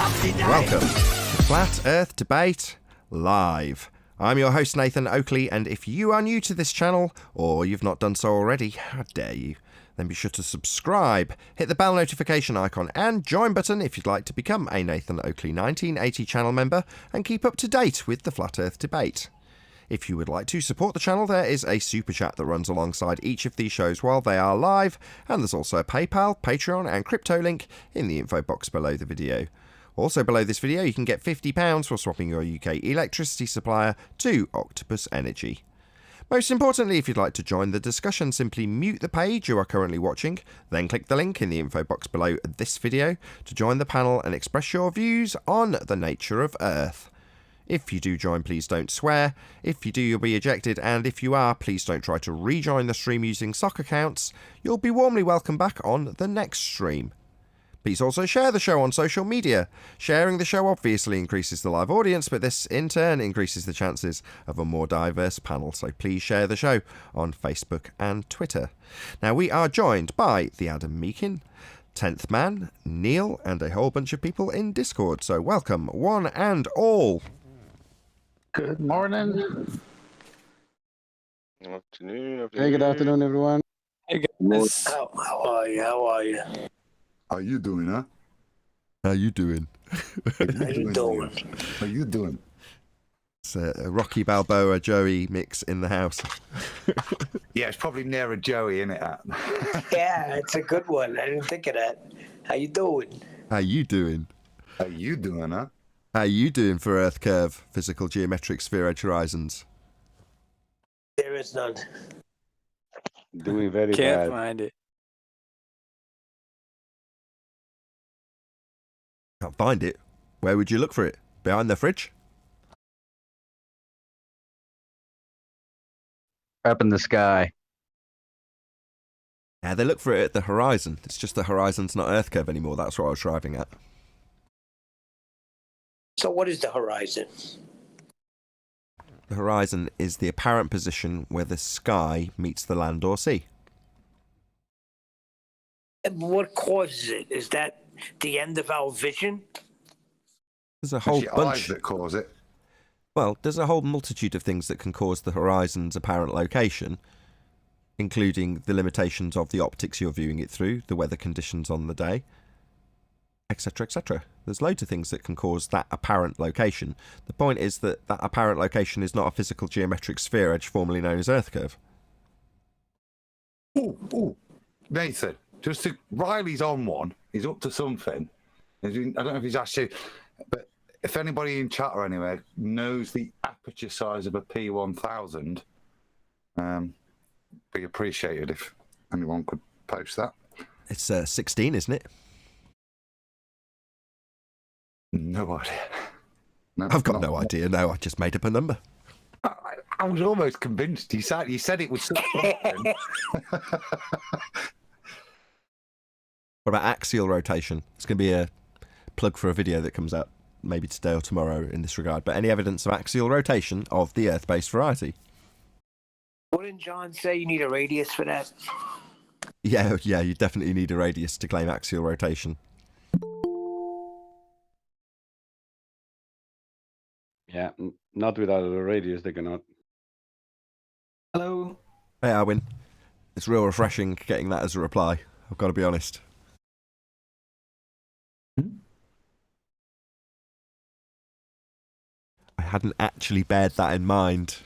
Welcome to Flat Earth Debate Live. I'm your host Nathan Oakley, and if you are new to this channel, or you've not done so already, how dare you, then be sure to subscribe, hit the bell notification icon and join button if you'd like to become a Nathan Oakley 1980 channel member and keep up to date with the Flat Earth Debate. If you would like to support the channel, there is a super chat that runs alongside each of these shows while they are live, and there's also a PayPal, Patreon and crypto link in the info box below the video. Also below this video, you can get £50 for swapping your UK electricity supplier to Octopus Energy. Most importantly, if you'd like to join the discussion, simply mute the page you are currently watching, then click the link in the info box below this video to join the panel and express your views on the nature of Earth. If you do join, please don't swear. If you do, you'll be ejected, and if you are, please don't try to rejoin the stream using sock accounts. You'll be warmly welcome back on the next stream. Please also share the show on social media. Sharing the show obviously increases the live audience, but this in turn increases the chances of a more diverse panel, so please share the show on Facebook and Twitter. Now, we are joined by the Adam Meakin, 10th Man, Neil, and a whole bunch of people in Discord, so welcome one and all. Good morning. Afternoon. Hey, good afternoon, everyone. Hey guys. How are you? How are you? How you doing, huh? How you doing? How you doing? How you doing? It's a Rocky Balboa Joey mix in the house. Yeah, it's probably nearer Joey, isn't it? Yeah, it's a good one. I didn't think of that. How you doing? How you doing? How you doing, huh? How you doing for Earth Curve, Physical Geometric Sphere Edge Horizons? There is none. Doing very Can't bad. find it. Can't find it. Where would you look for it? Behind the fridge? Up in the sky. Yeah, they look for it at the horizon. It's just the horizon's not Earth Curve anymore. That's what I was driving at. So what is the horizon? The horizon is the apparent position where the sky meets the land or sea. And what causes it? Is that the end of our vision? There's a whole It's your eyes bunch. that cause it. Well, there's a whole multitude of things that can cause the horizon's apparent location, including the limitations of the optics you're viewing it through, the weather conditions on the day, etc., etc. There's loads of things that can cause that apparent location. The point is that that apparent location is not a physical geometric sphere edge formerly known as Earth Curve. Ooh. Nathan, Riley's on one. He's up to something. I don't know if he's asked you, but if anybody in chat or anywhere knows the aperture size of a P1000, be appreciated if anyone could post that. It's 16, isn't it? No idea. No, I've got no idea. No, I just made up a number. I was almost convinced. You said it was something. What about axial rotation? It's going to be a plug for a video that comes out maybe today or tomorrow in this regard. But any evidence of axial rotation of the Earth-based variety? Wouldn't John say you need a radius for that? Yeah, you definitely need a radius to claim axial rotation. Yeah, not without a radius, they cannot. Hello. Hey, Arwin. It's real refreshing getting that as a reply. I've got to be honest. I hadn't actually bared that in mind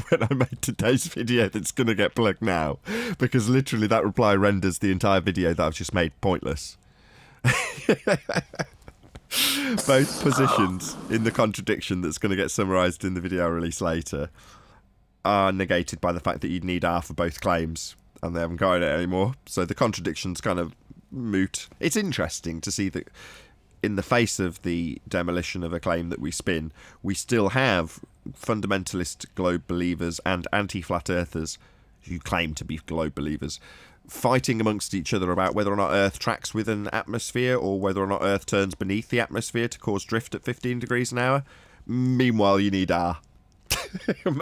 when I made today's video that's going to get plugged now, because literally that reply renders the entire video that I've just made pointless. Both positions in the contradiction that's going to get summarised in the video I release later are negated by the fact that you'd need R for both claims, and they haven't got it anymore, so the contradiction's kind of moot. It's interesting to see that in the face of the demolition of a claim that we spin, we still have fundamentalist globe believers and anti-flat earthers who claim to be globe believers fighting amongst each other about whether or not Earth tracks with an atmosphere or whether or not Earth turns beneath the atmosphere to cause drift at 15 degrees an hour. Meanwhile, you need R.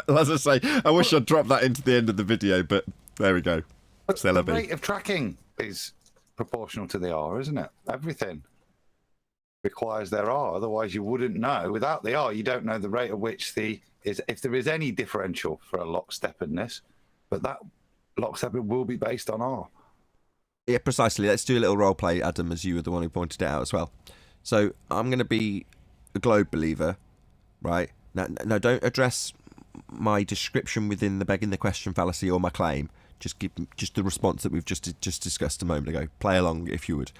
As I say, I wish I'd dropped that into the end of the video, but there we go. The rate of tracking is proportional to the R, isn't it? Everything. requires there are. Otherwise, you wouldn't know. Without the R, you don't know the rate at which if there is any differential for a lockstepness, but that lockstep will be based on R. Yeah, precisely. Let's do a little role play, Adam, as you were the one who pointed it out as well. So I'm going to be a globe believer, right? Now, don't address my description within the begging the question fallacy or my claim. Just give just the response that we've just discussed a moment ago. Play along if you would.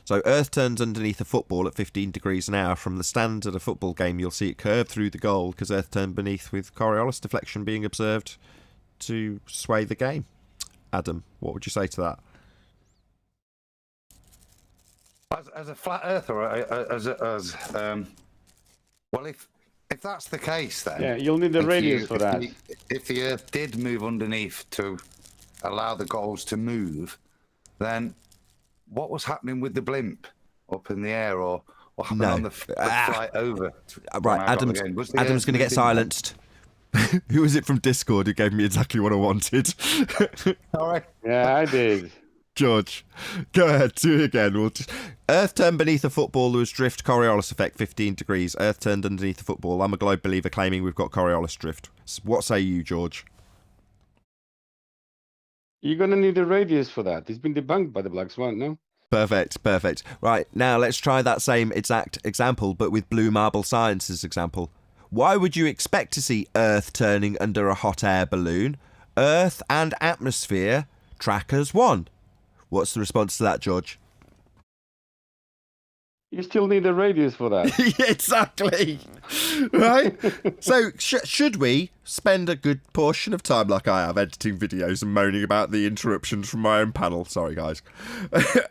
So Earth turns underneath a football at 15 degrees an hour. From the stand at a football game, you'll see it curve through the goal because Earth turned beneath, with Coriolis deflection being observed to sway the game. Adam, what would you say to that? As a flat earther, well, if that's the case, then Yeah, you'll need the radius for that. If the Earth did move underneath to allow the goals to move, then what was happening with the blimp up in the air, or what happened on the flight over? Right, Adam's going to get silenced. Who was it from Discord who gave me exactly what I wanted? All right. Yeah, I did. George, go ahead, do it again. Earth turned beneath a football, there was drift, Coriolis effect, 15 degrees. Earth turned underneath a football. I'm a globe believer claiming we've got Coriolis drift. What say you, George? You're going to need a radius for that. It's been debunked by the Black Swan, no? Perfect. Right, now let's try that same exact example, but with Blue Marble Science's example. Why would you expect to see Earth turning under a hot air balloon? Earth and atmosphere track as one. What's the response to that, George? You still need a radius for that. Exactly. Right? So, should we spend a good portion of time, like I have, editing videos and moaning about the interruptions from my own panel? Sorry, guys.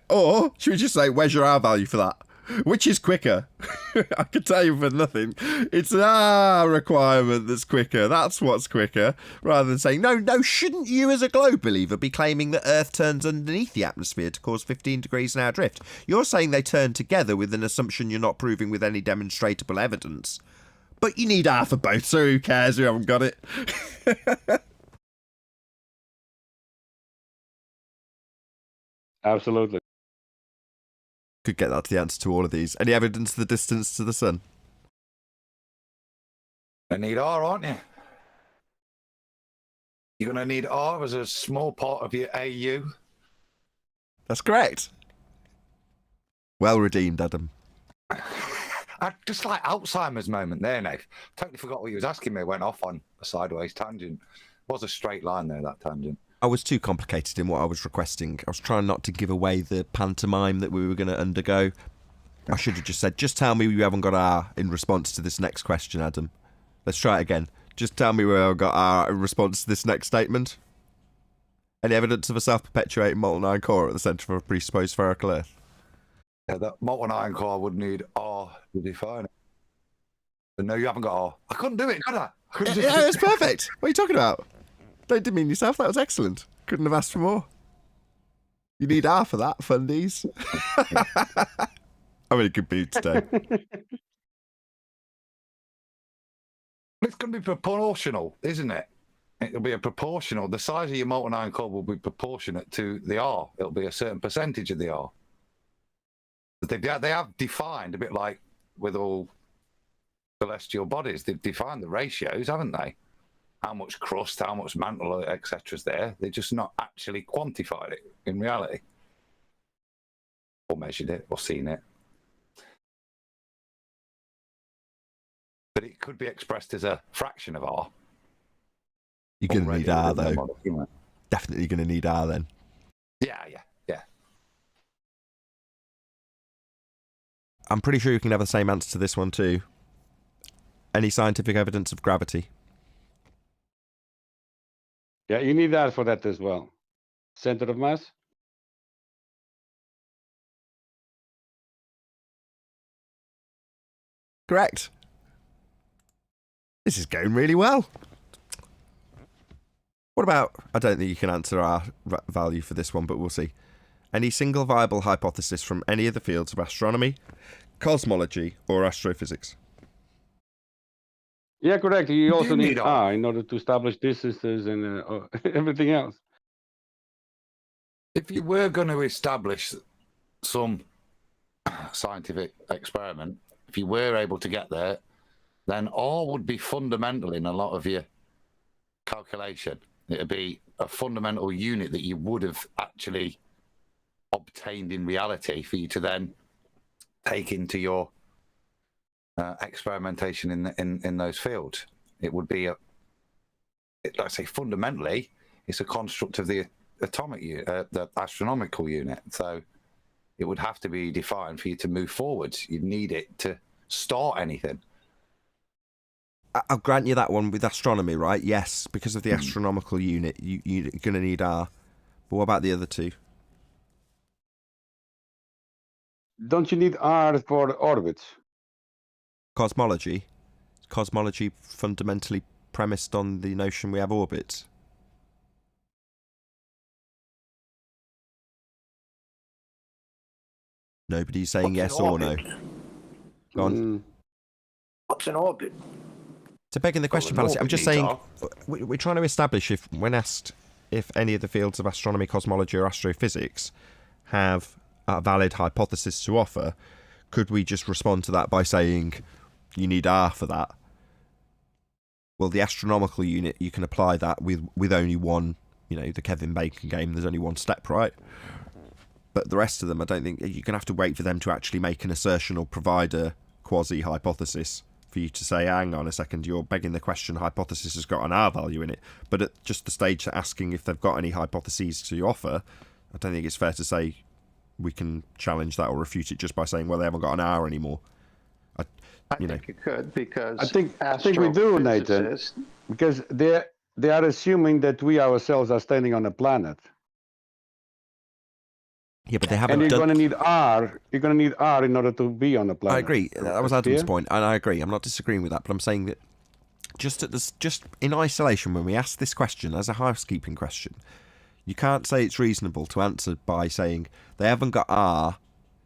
Or should we just say, where's your R value for that? Which is quicker? I can tell you for nothing. It's an R requirement that's quicker. That's what's quicker. Rather than saying, no, shouldn't you as a globe believer be claiming that Earth turns underneath the atmosphere to cause 15 degrees an hour drift? You're saying they turn together with an assumption you're not proving with any demonstrable evidence. But you need R for both, so who cares? We haven't got it. Absolutely. Could get that to the answer to all of these. Any evidence of the distance to the sun? You need R, aren't you? You're going to need R as a small part of your AU. That's correct. Well redeemed, Adam. I just like Alzheimer's moment there, Nate. Totally forgot what he was asking me. Went off on a sideways tangent. Was a straight line there, that tangent. I was too complicated in what I was requesting. I was trying not to give away the pantomime that we were going to undergo. I should have just said, just tell me you haven't got R in response to this next question, Adam. Let's try it again. Just tell me where I've got R in response to this next statement. Any evidence of a self-perpetuating molten iron core at the centre of a presupposed spherical Earth? Yeah, that molten iron core would need R to define it. But no, you haven't got R. I couldn't do it, could I? Yeah, it's perfect. What are you talking about? Don't demean yourself. That was excellent. Couldn't have asked for more. You need R for that, fundies. I'm in a good mood today. It's going to be proportional, isn't it? It'll be a proportional. The size of your molten iron core will be proportionate to the R. It'll be a certain percentage of the R. They have defined, a bit like with all celestial bodies, they've defined the ratios, haven't they? How much crust, how much mantle, etc. is there. They've just not actually quantified it in reality. Or measured it, or seen it. But it could be expressed as a fraction of R. You're going to need R, though. Definitely going to need R, then. Yeah. I'm pretty sure you can have the same answer to this one, too. Any scientific evidence of gravity? Yeah, you need that for that as well. Center of mass? Correct. This is going really well. What about, I don't think you can answer our value for this one, but we'll see. Any single viable hypothesis from any of the fields of astronomy, cosmology, or astrophysics? Yeah, correct. You also need R in order to establish distances and everything else. If you were going to establish some scientific experiment, if you were able to get there, then R would be fundamental in a lot of your calculation. It would be a fundamental unit that you would have actually obtained in reality for you to then take into your experimentation in those fields. It would be like I say, fundamentally, it's a construct of the atomic the astronomical unit. So it would have to be defined for you to move forwards. You'd need it to start anything. I'll grant you that one with astronomy, right? Yes, because of the astronomical unit, you're going to need R. But what about the other two? Don't you need R for orbits? Cosmology? Cosmology fundamentally premised on the notion we have orbits? Nobody's saying yes or no. Go on. What's an orbit? To begging the question, fallacy, I'm just saying, we're trying to establish if, when asked if any of the fields of astronomy, cosmology or astrophysics have a valid hypothesis to offer, could we just respond to that by saying you need R for that? Well, the astronomical unit, you can apply that with only one, the Kevin Bacon game, there's only one step, right? But the rest of them, I don't think, you're going to have to wait for them to actually make an assertion or provide a quasi-hypothesis for you to say, hang on a second, you're begging the question, hypothesis has got an R value in it. But at just the stage of asking if they've got any hypotheses to offer, I don't think it's fair to say we can challenge that or refute it just by saying, well, they haven't got an R anymore. I think you could, because I think we do, Nathan, because they are assuming that we ourselves are standing on a planet. Yeah, but they haven't. And you're going to need R. You're going to need R in order to be on the planet. I agree. That was Adam's point, and I agree. I'm not disagreeing with that, but I'm saying that just in isolation, when we ask this question as a housekeeping question, you can't say it's reasonable to answer by saying they haven't got R,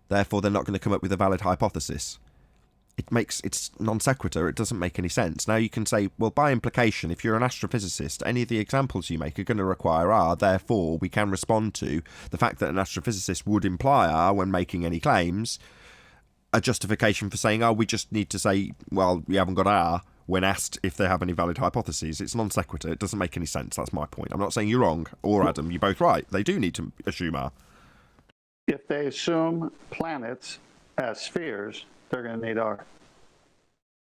therefore they're not going to come up with a valid hypothesis. It's non sequitur. It doesn't make any sense. Now you can say, well, by implication, if you're an astrophysicist, any of the examples you make are going to require R. Therefore, we can respond to the fact that an astrophysicist would imply R when making any claims. A justification for saying, oh, we just need to say, well, we haven't got R when asked if they have any valid hypotheses. It's non sequitur. It doesn't make any sense. That's my point. I'm not saying you're wrong or Adam. You're both right. They do need to assume R. If they assume planets as spheres, they're going to need R.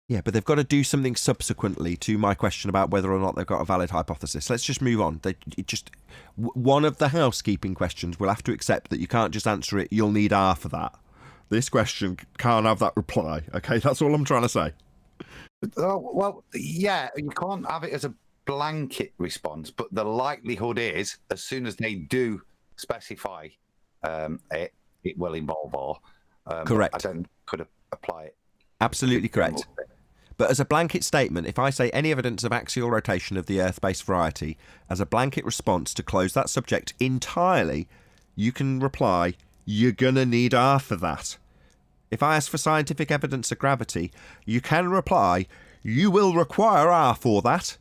Yeah, but they've got to do something subsequently to my question about whether or not they've got a valid hypothesis. Let's just move on. One of the housekeeping questions, we'll have to accept that you can't just answer it, you'll need R for that. This question can't have that reply, okay? That's all I'm trying to say. Well, yeah, you can't have it as a blanket response, but the likelihood is, as soon as they do specify it will involve R. Correct. I don't could apply it. Absolutely correct. But as a blanket statement, if I say any evidence of axial rotation of the Earth-based variety, as a blanket response to close that subject entirely, you can reply, you're going to need R for that. If I ask for scientific evidence of gravity, you can reply, you will require R for that.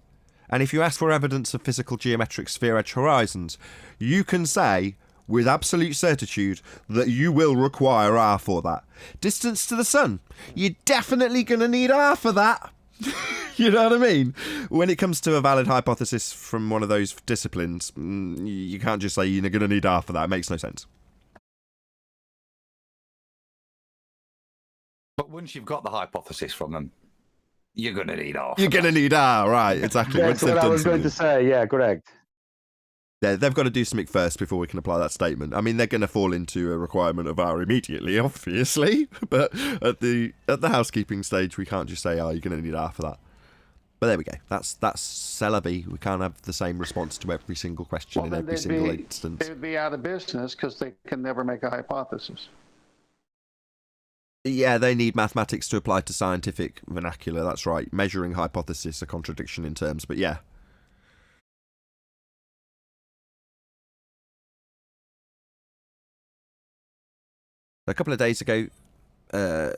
And if you ask for evidence of physical geometric sphere-edge horizons, you can say, with absolute certitude, that you will require R for that. Distance to the sun, you're definitely going to need R for that. You know what I mean? When it comes to a valid hypothesis from one of those disciplines, you can't just say you're going to need R for that. It makes no sense. But once you've got the hypothesis from them, you're going to need R. You're going to need R, right, exactly. That's what I was going to say, yeah, correct. Yeah, they've got to do something first before we can apply that statement. I mean, they're going to fall into a requirement of R immediately, obviously. But at the housekeeping stage, we can't just say, "Oh, you're going to need R for that." But there we go. That's Celebi. We can't have the same response to every single question in every single instance. They'd be out of business because they can never make a hypothesis. Yeah, they need mathematics to apply to scientific vernacular. That's right. Measuring hypothesis, a contradiction in terms, but yeah. A couple of days ago, a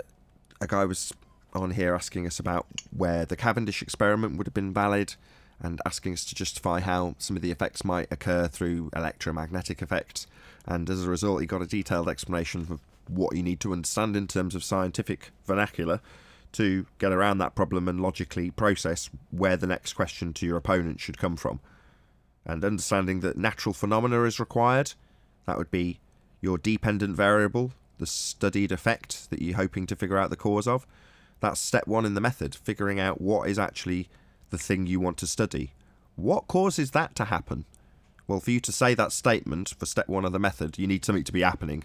guy was on here asking us about where the Cavendish experiment would have been valid and asking us to justify how some of the effects might occur through electromagnetic effects. And as a result, he got a detailed explanation of what you need to understand in terms of scientific vernacular to get around that problem and logically process where the next question to your opponent should come from. And understanding that natural phenomena is required, that would be your dependent variable, the studied effect that you're hoping to figure out the cause of. That's step one in the method, figuring out what is actually the thing you want to study. What causes that to happen? Well, for you to say that statement for step one of the method, you need something to be happening.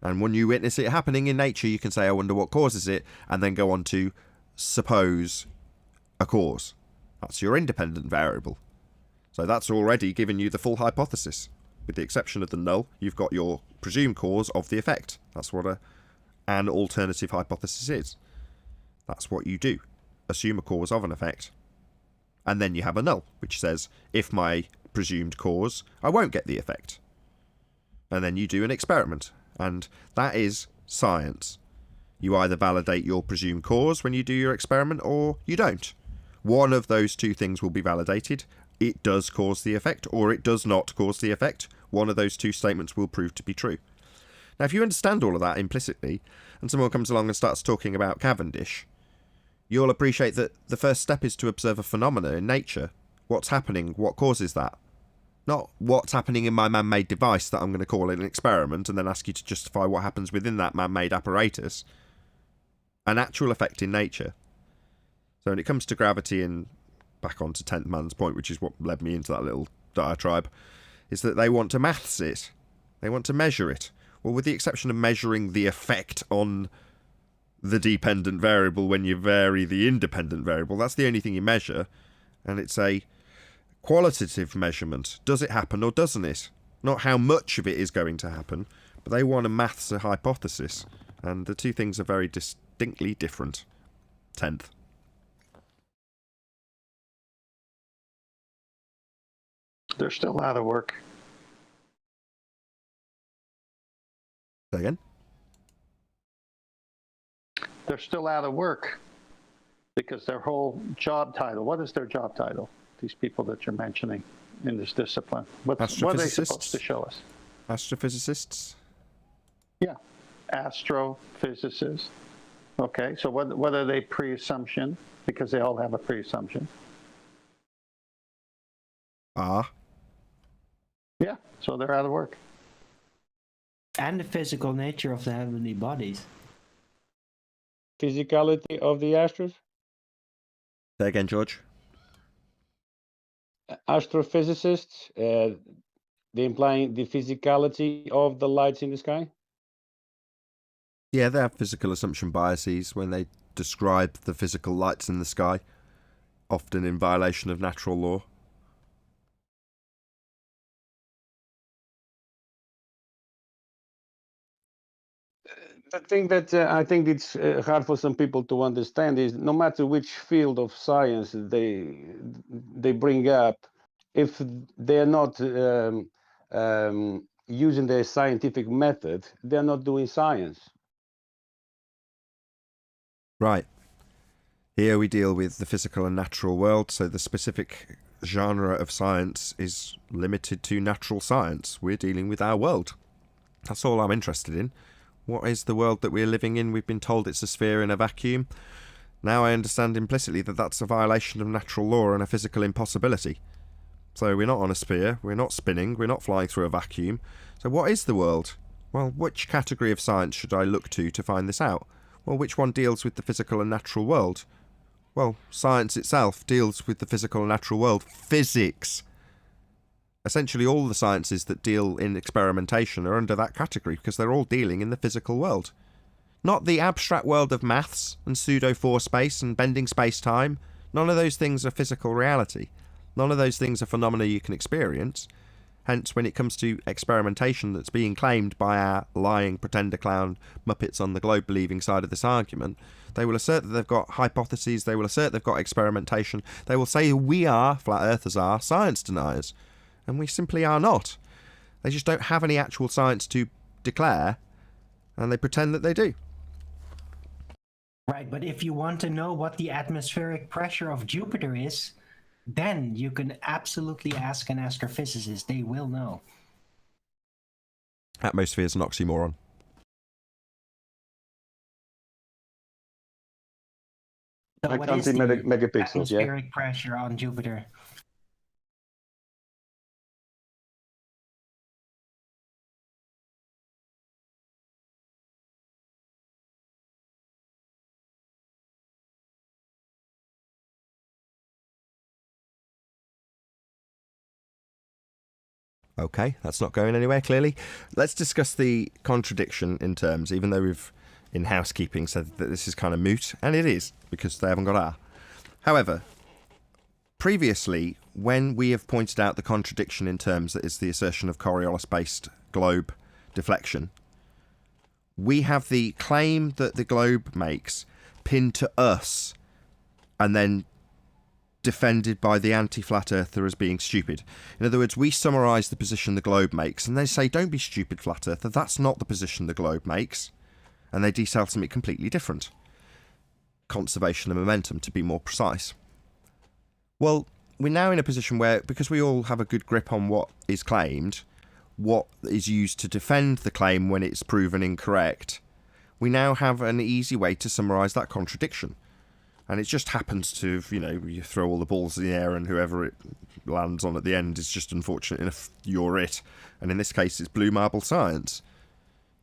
And when you witness it happening in nature, you can say, I wonder what causes it, and then go on to suppose a cause. That's your independent variable. So that's already given you the full hypothesis. With the exception of the null, you've got your presumed cause of the effect. That's what an alternative hypothesis is. That's what you do. Assume a cause of an effect. And then you have a null, which says, if my presumed cause, I won't get the effect. And then you do an experiment. And that is science. You either validate your presumed cause when you do your experiment, or you don't. One of those two things will be validated. It does cause the effect, or it does not cause the effect. One of those two statements will prove to be true. Now, if you understand all of that implicitly, and someone comes along and starts talking about Cavendish, you'll appreciate that the first step is to observe a phenomena in nature. What's happening? What causes that? Not what's happening in my man-made device that I'm going to call it an experiment and then ask you to justify what happens within that man-made apparatus. An actual effect in nature. So when it comes to gravity, and back on to 10th man's point, which is what led me into that little diatribe, is that they want to maths it. They want to measure it. Well, with the exception of measuring the effect on the dependent variable when you vary the independent variable, that's the only thing you measure. And it's a qualitative measurement. Does it happen or doesn't it? Not how much of it is going to happen, but they want to maths a hypothesis. And the two things are very distinctly different. 10th. They're still out of work. Say again? They're still out of work because their whole job title, what is their job title? These people that you're mentioning in this discipline. What are they supposed to show us? Astrophysicists? Yeah, astrophysicists. Okay, so what are they pre-assumption? Because they all have a pre-assumption. Yeah, so they're out of work. And the physical nature of the heavenly bodies. Physicality of the astros? Say again, George. Astrophysicists, they implying the physicality of the lights in the sky? Yeah, they have physical assumption biases when they describe the physical lights in the sky, often in violation of natural law. The thing that I think it's hard for some people to understand is no matter which field of science they bring up, if they're not using the scientific method, they're not doing science. Right. Here we deal with the physical and natural world, so the specific genre of science is limited to natural science. We're dealing with our world. That's all I'm interested in. What is the world that we're living in? We've been told it's a sphere in a vacuum. Now I understand implicitly that that's a violation of natural law and a physical impossibility. So we're not on a sphere, we're not spinning, we're not flying through a vacuum. So what is the world? Well, which category of science should I look to find this out? Well, which one deals with the physical and natural world? Well, science itself deals with the physical and natural world. Physics. Essentially all the sciences that deal in experimentation are under that category because they're all dealing in the physical world. Not the abstract world of maths and pseudo-4 space and bending space-time. None of those things are physical reality. None of those things are phenomena you can experience. Hence, when it comes to experimentation that's being claimed by our lying pretender clown Muppets on the globe-believing side of this argument, they will assert that they've got hypotheses, they will assert they've got experimentation, they will say we are, flat earthers are, science deniers. And we simply are not. They just don't have any actual science to declare, and they pretend that they do. Right, but if you want to know what the atmospheric pressure of Jupiter is, then you can absolutely ask an astrophysicist. They will know. Atmosphere is an oxymoron. So I what can't is see the megapixels, yeah. atmospheric pressure on Jupiter? Okay, that's not going anywhere, clearly. Let's discuss the contradiction in terms, even though we've, in housekeeping, said that this is kind of moot, and it is, because they haven't got R. However, previously, when we have pointed out the contradiction in terms that is the assertion of Coriolis-based globe deflection, we have the claim that the globe makes pinned to us, and then defended by the anti-flat earther as being stupid. In other words, we summarise the position the globe makes, and they say, don't be stupid, flat earther, that's not the position the globe makes. And they detail something completely different. Conservation of momentum, to be more precise. Well, we're now in a position where, because we all have a good grip on what is claimed, what is used to defend the claim when it's proven incorrect, we now have an easy way to summarise that contradiction. And it just happens to, you throw all the balls in the air and whoever it lands on at the end is just unfortunate enough you're it. And in this case, it's Blue Marble Science.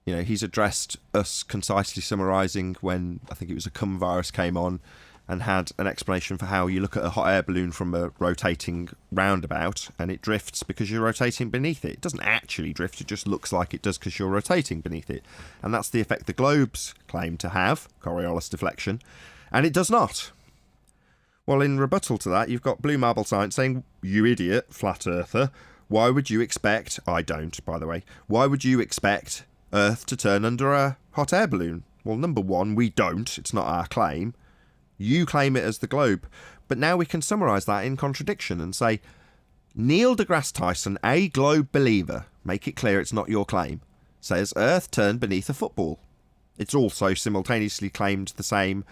He's addressed us concisely summarising when, I think it was a cum virus came on, and had an explanation for how you look at a hot air balloon from a rotating roundabout and it drifts because you're rotating beneath it. It doesn't actually drift, it just looks like it does because you're rotating beneath it. And that's the effect the globes claim to have, Coriolis deflection. And it does not. Well, in rebuttal to that, you've got Blue Marble Science saying, you idiot, flat earther, why would you expect, I don't, by the way, why would you expect Earth to turn under a hot air balloon? Well, number one, we don't, it's not our claim. You claim it as the globe. But now we can summarise that in contradiction and say, Neil deGrasse Tyson, a globe believer, make it clear it's not your claim, says Earth turned beneath a football. It's also simultaneously claimed the same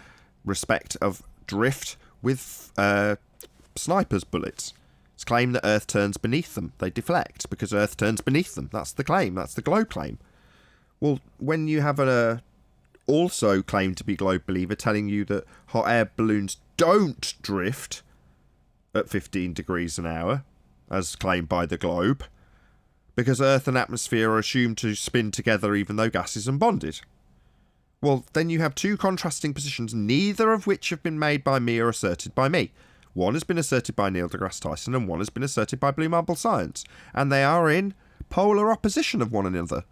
respect of drift with snipers' bullets. It's claimed that Earth turns beneath them. They deflect because Earth turns beneath them. That's the claim. That's the globe claim. Well, when you have a also claimed to be globe believer telling you that hot air balloons don't drift at 15 degrees an hour, as claimed by the globe, because Earth and atmosphere are assumed to spin together even though gas is unbonded. Well, then you have two contrasting positions, neither of which have been made by me or asserted by me. One has been asserted by Neil deGrasse Tyson and one has been asserted by Blue Marble Science. And they are in polar opposition of one another.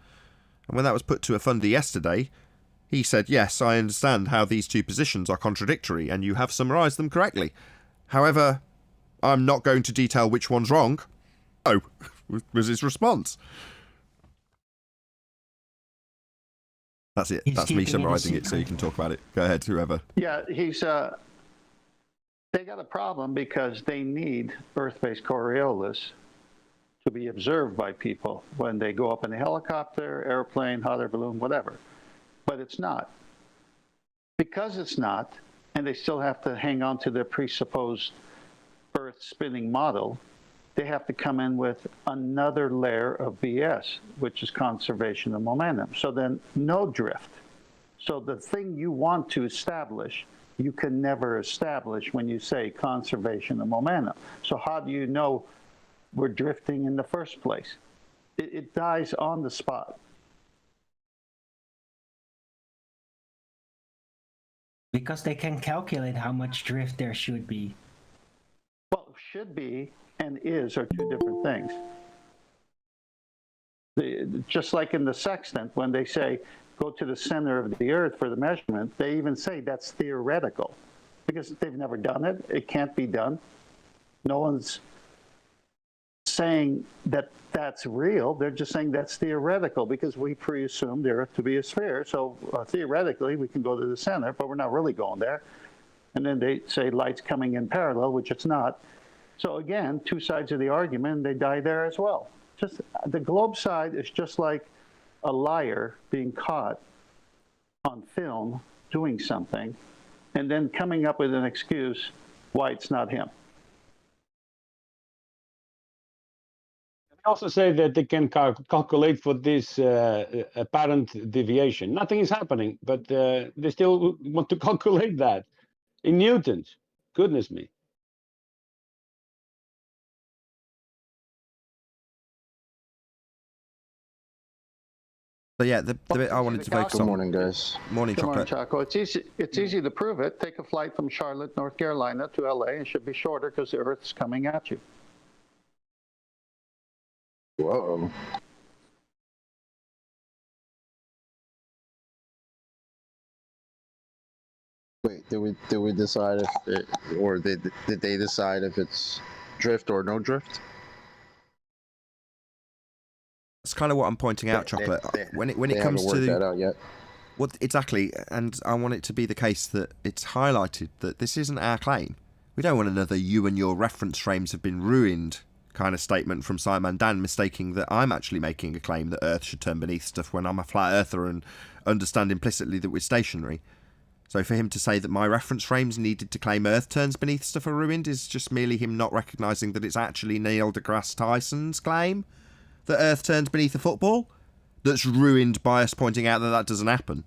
And when that was put to a funder yesterday, he said, yes, I understand how these two positions are contradictory and you have summarised them correctly. However, I'm not going to detail which one's wrong. Oh, was his response. That's it. That's me summarising it so you can talk about it. Go ahead, whoever. Yeah, they got a problem because they need Earth-based Coriolis to be observed by people when they go up in a helicopter, airplane, hot air balloon, whatever. But it's not. Because it's not, and they still have to hang on to their presupposed Earth spinning model, they have to come in with another layer of BS, which is conservation of momentum. So then no drift. So the thing you want to establish, you can never establish when you say conservation of momentum. So how do you know we're drifting in the first place? It dies on the spot. Because they can calculate how much drift there should be. Well, should be and is are two different things. Just like in the sextant, when they say, go to the center of the Earth for the measurement, they even say that's theoretical because they've never done it. It can't be done. No one's saying that that's real. They're just saying that's theoretical because we pre-assume the Earth to be a sphere. So theoretically, we can go to the center, but we're not really going there. And then they say light's coming in parallel, which it's not. So again, two sides of the argument, they die there as well. Just the globe side is just like a liar being caught on film doing something and then coming up with an excuse why it's not him. They also say that they can calculate for this apparent deviation. Nothing is happening, but they still want to calculate that. In newtons. Goodness me. So yeah, the bit I wanted to focus Good on. morning, guys. Morning, Good morning, Chocolate. Chaco. It's easy to prove it. Take a flight from Charlotte, North Carolina to LA. It should be shorter because the Earth's coming at you. Whoa. Wait, did we decide if it, or did they decide if it's drift or no drift? That's kind of what I'm pointing out, They- Chocolate. they- when it they comes haven't worked to that out yet. well, exactly, and I want it to be the case that it's highlighted that this isn't our claim. We don't want another "you and your reference frames have been ruined" kind of statement from Simon Dan, mistaking that I'm actually making a claim that Earth should turn beneath stuff when I'm a flat earther and understand implicitly that we're stationary. So for him to say that my reference frames needed to claim Earth turns beneath stuff are ruined is just merely him not recognising that it's actually Neil deGrasse Tyson's claim that Earth turns beneath a football that's ruined by us pointing out that that doesn't happen.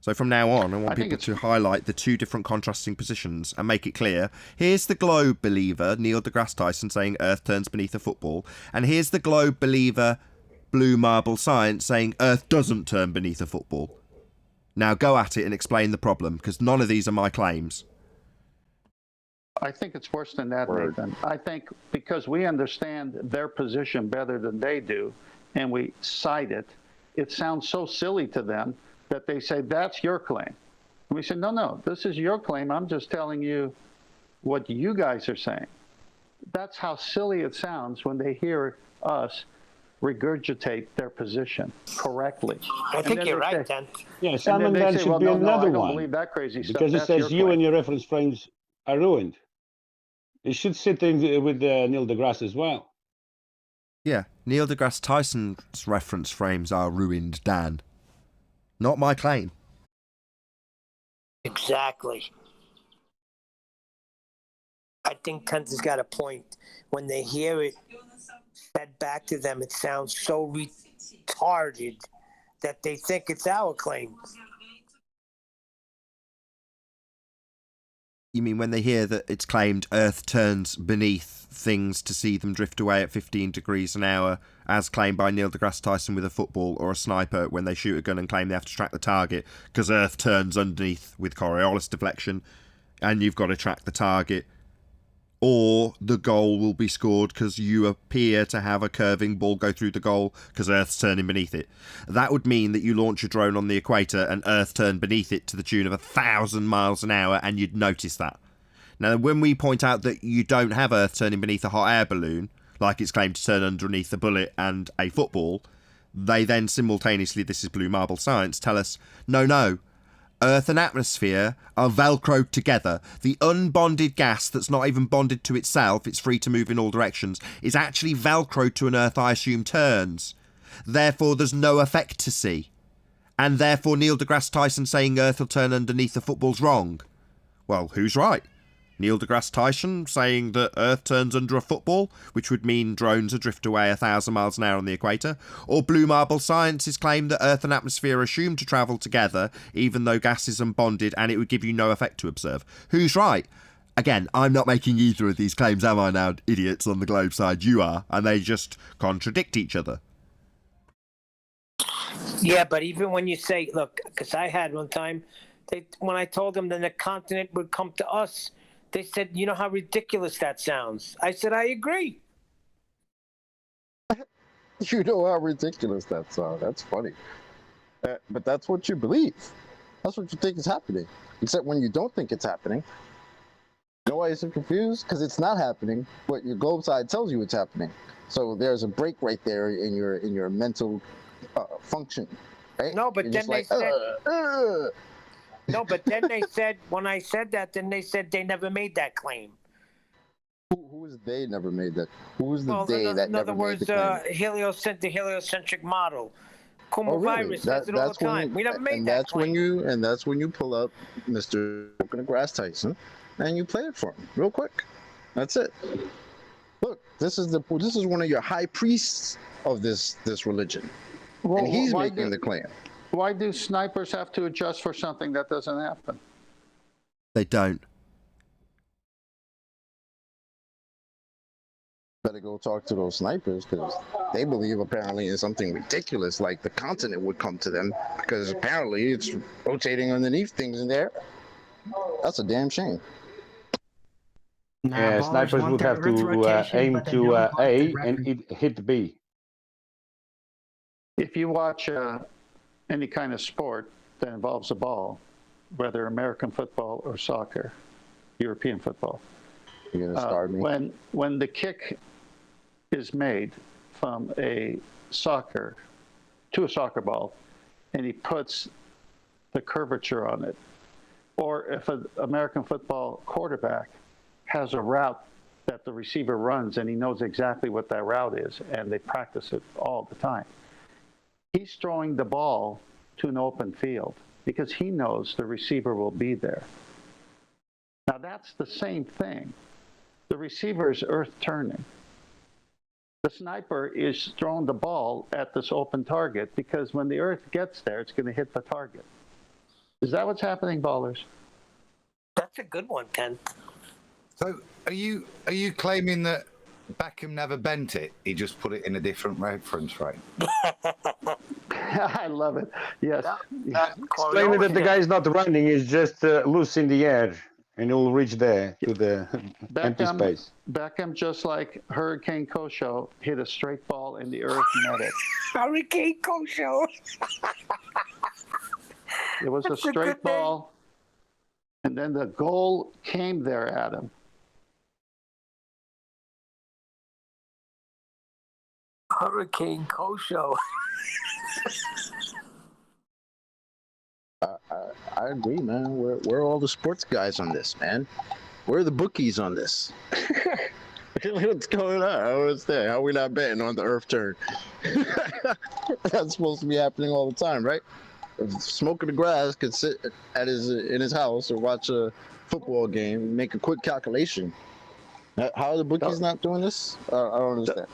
So from now on, I want people to highlight the two different contrasting positions and make it clear. Here's the globe believer, Neil deGrasse Tyson, saying Earth turns beneath a football. And here's the globe believer, Blue Marble Science, saying Earth doesn't turn beneath a football. Now go at it and explain the problem, because none of these are my claims. I think it's worse than that, Word. Nathan. I think because we understand their position better than they do, and we cite it, it sounds so silly to them that they say, that's your claim. And we say, no, this is your claim. I'm just telling you what you guys are saying. That's how silly it sounds when they hear us regurgitate their position correctly. I think you're right, Dan. Yeah, And Simon then Dan they say, should well, be no, another I don't one. believe that crazy stuff. Because it That's says your you claim. and your reference frames are ruined. It should sit in with Neil deGrasse as well. Yeah, Neil deGrasse Tyson's reference frames are ruined, Dan. Not my claim. Exactly. I think Kent has got a point. When they hear it said back to them, it sounds so retarded that they think it's our claim. You mean when they hear that it's claimed Earth turns beneath things to see them drift away at 15 degrees an hour, as claimed by Neil deGrasse Tyson with a football, or a sniper when they shoot a gun and claim they have to track the target because Earth turns underneath with Coriolis deflection and you've got to track the target, or the goal will be scored because you appear to have a curving ball go through the goal because Earth's turning beneath it. That would mean that you launch a drone on the equator and Earth turned beneath it to the tune of 1,000 miles an hour and you'd notice that. Now, when we point out that you don't have Earth turning beneath a hot air balloon, like it's claimed to turn underneath a bullet and a football, they then simultaneously, this is Blue Marble Science, tell us, no, Earth and atmosphere are velcroed together. The unbonded gas that's not even bonded to itself, it's free to move in all directions, is actually velcroed to an Earth I assume turns. Therefore, there's no effect to see. And therefore, Neil deGrasse Tyson saying Earth will turn underneath the football's wrong. Well, who's right? Neil deGrasse Tyson saying that Earth turns under a football, which would mean drones adrift away 1,000 miles an hour on the equator, or Blue Marble Science's claim that Earth and atmosphere are assumed to travel together, even though gas is unbonded, and it would give you no effect to observe. Who's right? Again, I'm not making either of these claims, am I now, idiots on the globe side? You are, and they just contradict each other. Yeah, but even when you say, look, because I had one time, when I told them that the continent would come to us, they said, you know how ridiculous that sounds. I said, I agree. You know how ridiculous that sounds. That's funny. But that's what you believe. That's what you think is happening. Except when you don't think it's happening. You know why you're so confused? Because it's not happening, but your globe side tells you it's happening. So there's a break right there in your mental function, right? No, but You're then just they like, said... No, but then they said, when I said that, then they said they never made that claim. Who is they never made that? Who's the Well, they that in never other made words, the claim? the heliocentric model. Oh, really? Virus says it all the time. We never made that claim. And that's when you pull up Mr. deGrasse Tyson and you play it for him real quick. That's it. Look, this is one of your high priests of this religion, Well, and he's why making the claim. Why do snipers have to adjust for something that doesn't happen? They don't. Better go talk to those snipers because they believe apparently in something ridiculous like the continent would come to them because apparently it's rotating underneath things in there. That's a damn shame. Nah, Yeah, ballers snipers want would their have Earth to rotation, aim but they to don't want the A record. and hit B. If you watch any kind of sport that involves a ball, whether American football or soccer, European football, You're gonna start me. when the kick is made from a soccer to a soccer ball, and he puts the curvature on it, or if an American football quarterback has a route that the receiver runs and he knows exactly what that route is, and they practice it all the time, he's throwing the ball to an open field because he knows the receiver will be there. Now that's the same thing. The receiver is earth turning. The sniper is throwing the ball at this open target because when the earth gets there, it's going to hit the target. Is that what's happening, ballers? That's a good one, Ken. So are you claiming that Beckham never bent it? He just put it in a different reference frame. I love it. Yes. Explaining that the guy is not running, is just loose in the air, and he'll reach there to the empty space. Beckham, just like Hurricane Kosho, hit a straight ball and the earth met it. Hurricane Kosho. It was a That's a straight good name. ball, and then the goal came there at him. Hurricane Kosho. I agree, man. We're all the sports guys on this, man. We're the bookies on this. What's going on? What's that? How are we not betting on the earth turn? That's supposed to be happening all the time, right? If smoking the grass could sit at in his house or watch a football game and make a quick calculation. How are the bookies not doing this? I don't understand.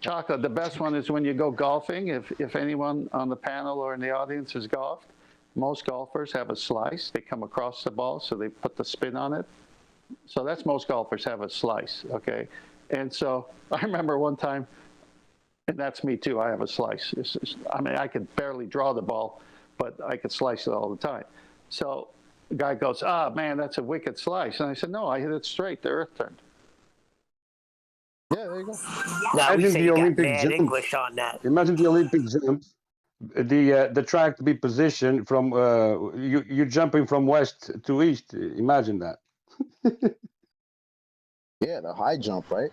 Chocolate, the best one is when you go golfing. If anyone on the panel or in the audience has golfed, most golfers have a slice. They come across the ball, so they put the spin on it. So that's most golfers have a slice, okay? And so I remember one time, and that's me too, I have a slice. I mean, I could barely draw the ball, but I could slice it all the time. So the guy goes, "Ah, man, that's a wicked slice." And I said, "No, I hit it straight, the earth turned." Yeah, there you go. Now we Imagine say the you got Olympic mad jump. English on that. Imagine the Olympic jump, the track to be positioned from you jumping from west to east. Imagine that. Yeah, the high jump, right?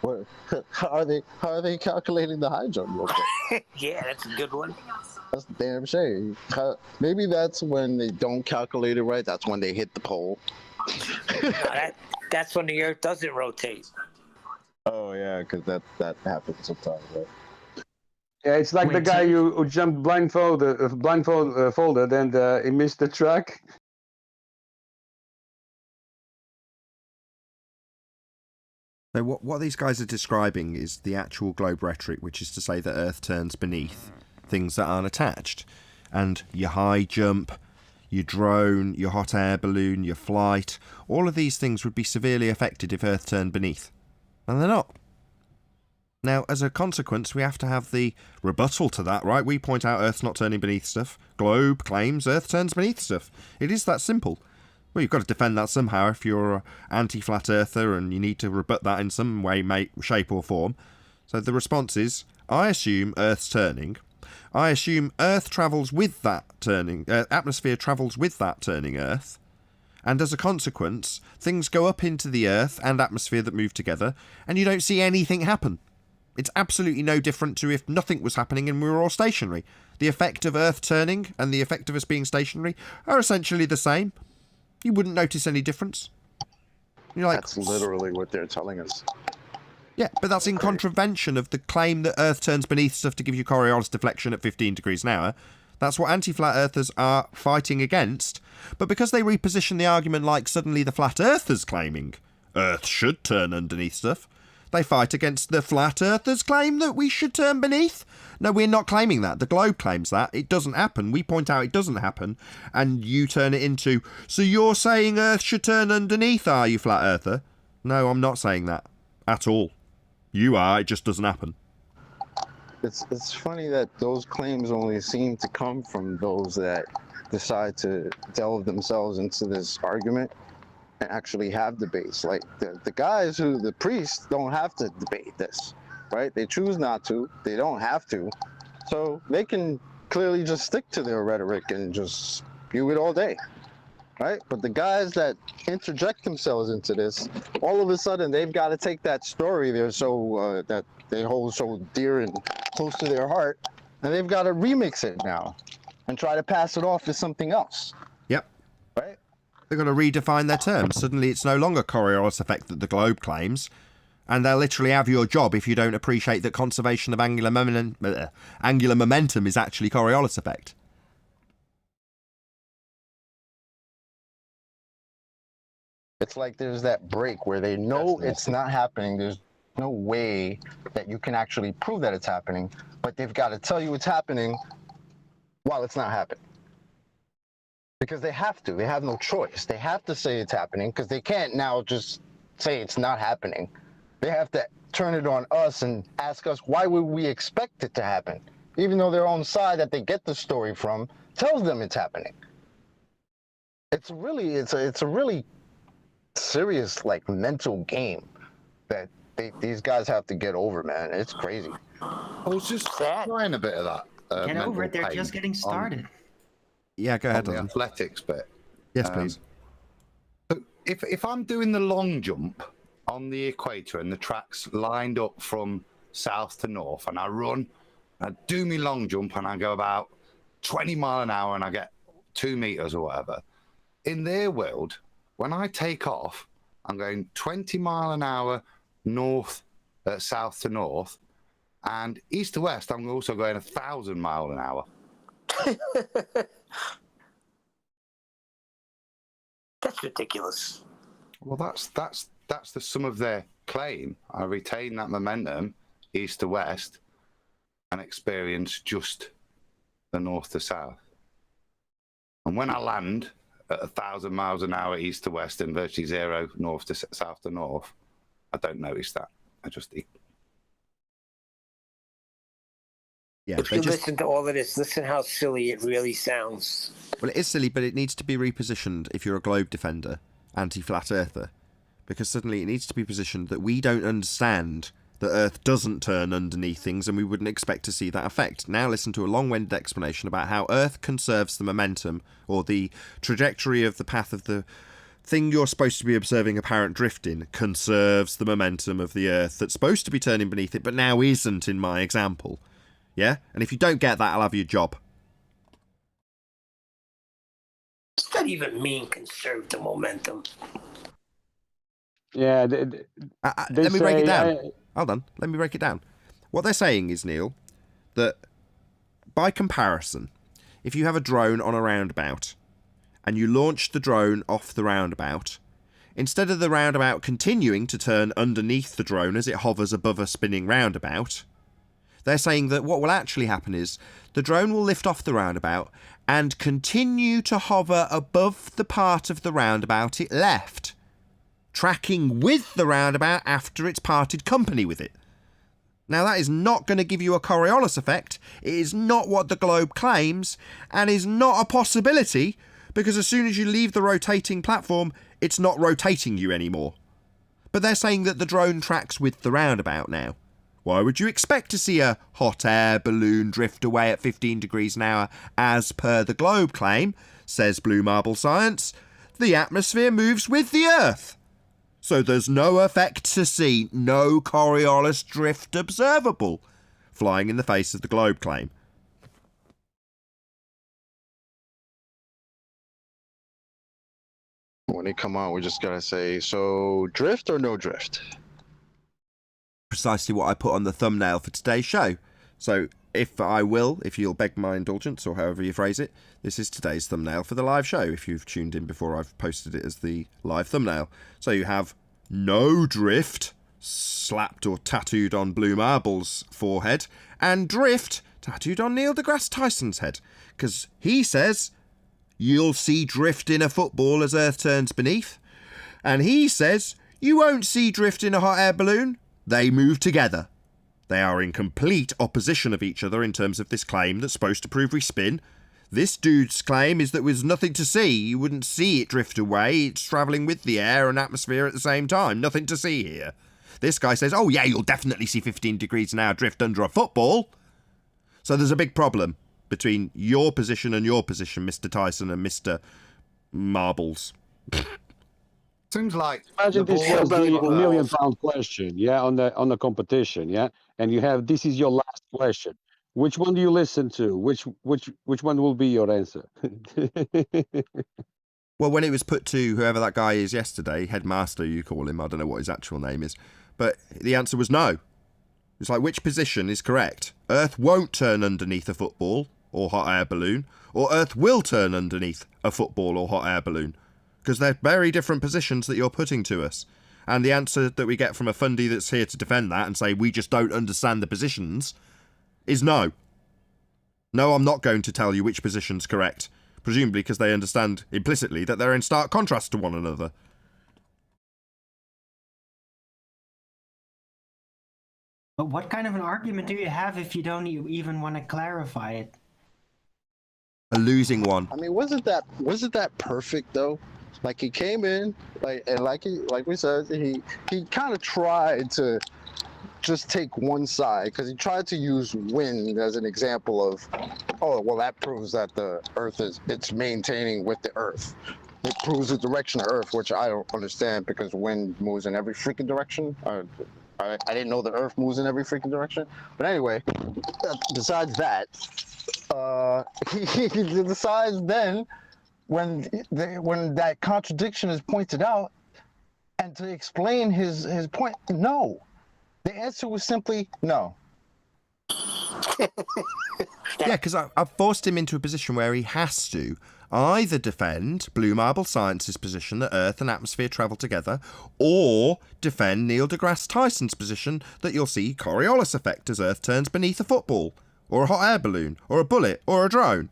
What, how are they calculating the high jump real quick? Yeah, that's a good one. That's a damn shame. Maybe that's when they don't calculate it right. That's when they hit the pole. No, that's when the earth doesn't rotate. Oh yeah, because that happens sometimes, right? Yeah, it's like the Wait, guy so- who jumped blindfolded and he missed the track. So what these guys are describing is the actual globe rhetoric, which is to say that Earth turns beneath things that aren't attached. And your high jump, your drone, your hot air balloon, your flight, all of these things would be severely affected if Earth turned beneath. And they're not. Now, as a consequence, we have to have the rebuttal to that, right? We point out Earth's not turning beneath stuff. Globe claims Earth turns beneath stuff. It is that simple. Well, you've got to defend that somehow if you're an anti-flat earther and you need to rebut that in some way, shape or form. So the response is, I assume Earth's turning. I assume Earth travels with that turning, atmosphere travels with that turning Earth. And as a consequence, things go up into the Earth and atmosphere that move together, and you don't see anything happen. It's absolutely no different to if nothing was happening and we were all stationary. The effect of Earth turning and the effect of us being stationary are essentially the same. You wouldn't notice any difference. You're like, That's literally what they're telling us. yeah, but that's in contravention of the claim that Earth turns beneath stuff to give you Coriolis deflection at 15 degrees an hour. That's what anti-flat earthers are fighting against. But because they reposition the argument like suddenly the flat earthers claiming Earth should turn underneath stuff, they fight against the flat earthers' claim that we should turn beneath. No, we're not claiming that. The globe claims that. It doesn't happen. We point out it doesn't happen, and you turn it into, so you're saying Earth should turn underneath, are you, flat earther? No, I'm not saying that. at all. You are, it just doesn't happen. It's funny that those claims only seem to come from those that decide to delve themselves into this argument and actually have debates. Like the guys the priests don't have to debate this, right? They choose not to, they don't have to. So they can clearly just stick to their rhetoric and just spew it all day, right? But the guys that interject themselves into this, all of a sudden they've got to take that story they're so that they hold so dear and close to their heart, and they've got to remix it now and try to pass it off as something else. Yep. Right? They're going to redefine their terms. Suddenly it's no longer Coriolis effect that the globe claims, and they'll literally have your job if you don't appreciate that conservation of angular momentum is actually Coriolis effect. It's like there's that break where they know it's not happening. There's no way that you can actually prove that it's happening, but they've got to tell you it's happening while it's not happening. Because they have to. They have no choice. They have to say it's happening because they can't now just say it's not happening. They have to turn it on us and ask us, why would we expect it to happen? Even though their own side that they get the story from tells them it's happening. It's a really serious, like, mental game that these guys have to get over, man. It's crazy. I was just trying a bit of that. Get over it. They're pain just getting started. Yeah, go ahead. on the Alan. athletics bit. Yes, please. So if I'm doing the long jump on the equator and the track's lined up from south to north, and I run, I do my long jump, and I go about 20 mile an hour, and I get 2 meters or whatever. In their world, when I take off, I'm going 20 mile an hour north, south to north, and east to west, I'm also going 1,000 mile an hour. That's ridiculous. Well, that's the sum of their claim. I retain that momentum east to west and experience just the north to south. And when I land at 1,000 miles an hour east to west and virtually zero north to south to north, I don't notice that. I just eat. Yeah, If you listen to all of this, listen how silly it really sounds. Well, it is silly, but it needs to be repositioned if you're a globe defender, anti-flat earther, because suddenly it needs to be positioned that we don't understand that Earth doesn't turn underneath things and we wouldn't expect to see that effect. Now listen to a long-winded explanation about how Earth conserves the momentum or the trajectory of the path of the thing you're supposed to be observing apparent drift in conserves the momentum of the Earth that's supposed to be turning beneath it but now isn't in my example. Yeah? And if you don't get that, I'll have your job. What's that even mean, conserve the momentum? Yeah, let me break it down. Hold on, let me break it down. What they're saying is, Neil, that by comparison, if you have a drone on a roundabout and you launch the drone off the roundabout, instead of the roundabout continuing to turn underneath the drone as it hovers above a spinning roundabout, they're saying that what will actually happen is the drone will lift off the roundabout and continue to hover above the part of the roundabout it left, tracking with the roundabout after it's parted company with it. Now that is not going to give you a Coriolis effect, it is not what the globe claims, and is not a possibility, because as soon as you leave the rotating platform, it's not rotating you anymore. But they're saying that the drone tracks with the roundabout now. Why would you expect to see a hot air balloon drift away at 15 degrees an hour as per the globe claim, says Blue Marble Science? The atmosphere moves with the Earth. So there's no effect to see, no Coriolis drift observable, flying in the face of the globe claim. When they come out, we just gotta say, so drift or no drift? Precisely what I put on the thumbnail for today's show. So if you'll beg my indulgence, or however you phrase it, this is today's thumbnail for the live show, if you've tuned in before I've posted it as the live thumbnail. So you have no drift slapped or tattooed on Blue Marble's forehead, and drift tattooed on Neil deGrasse Tyson's head, because he says you'll see drift in a football as Earth turns beneath, and he says You won't see drift in a hot air balloon. They move together. They are in complete opposition of each other in terms of this claim that's supposed to prove we spin. This dude's claim is that there's nothing to see. You wouldn't see it drift away. It's travelling with the air and atmosphere at the same time. Nothing to see here. This guy says, oh yeah, you'll definitely see 15 degrees an hour drift under a football. So there's a big problem between your position and your position, Mr. Tyson and Mr. Marbles. Seems like Imagine the this ball was a people million are- pound question, yeah, on the competition, yeah, and you have this is your last question. Which one do you listen to? Which one will be your answer? Well, when it was put to whoever that guy is yesterday, headmaster you call him, I don't know what his actual name is, but the answer was no. It's like, which position is correct? Earth won't turn underneath a football or hot air balloon, or Earth will turn underneath a football or hot air balloon, because they're very different positions that you're putting to us. And the answer that we get from a fundy that's here to defend that and say we just don't understand the positions is no. No, I'm not going to tell you which position's correct, presumably because they understand implicitly that they're in stark contrast to one another. But what kind of an argument do you have if you don't even want to clarify it? A losing one. I mean, wasn't that perfect though? Like he came in, like we said, he kind of tried to just take one side because he tried to use wind as an example of, oh well, that proves that the Earth it's maintaining with the Earth. It proves the direction of Earth, which I don't understand because wind moves in every freaking direction. I didn't know the Earth moves in every freaking direction. But anyway, besides that, he decides then when that contradiction is pointed out, and to explain his point, no. The answer was simply no. Yeah, because I've forced him into a position where he has to either defend Blue Marble Science's position that Earth and atmosphere travel together, or defend Neil deGrasse Tyson's position that you'll see Coriolis effect as Earth turns beneath a football, or a hot air balloon, or a bullet, or a drone.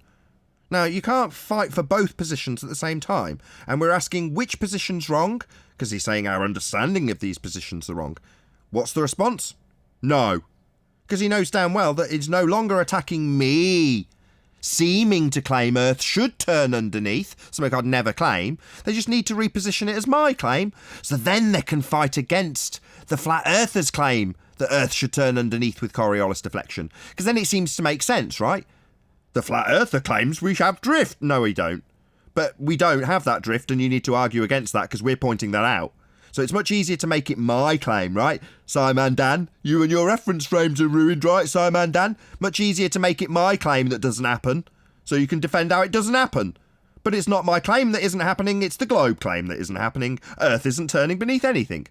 Now, you can't fight for both positions at the same time, and we're asking which position's wrong, because he's saying our understanding of these positions are wrong. What's the response? No. Because he knows damn well that it's no longer attacking me, seeming to claim Earth should turn underneath, something I'd never claim. They just need to reposition it as my claim, so then they can fight against the flat earthers' claim that Earth should turn underneath with Coriolis deflection. Because then it seems to make sense, right? The flat earther claims we have drift. No, we don't. But we don't have that drift, and you need to argue against that because we're pointing that out. So it's much easier to make it my claim, right? Simon Dan, you and your reference frames are ruined, right, Simon Dan? Much easier to make it my claim that doesn't happen, so you can defend how it doesn't happen. But it's not my claim that isn't happening, it's the globe claim that isn't happening. Earth isn't turning beneath anything.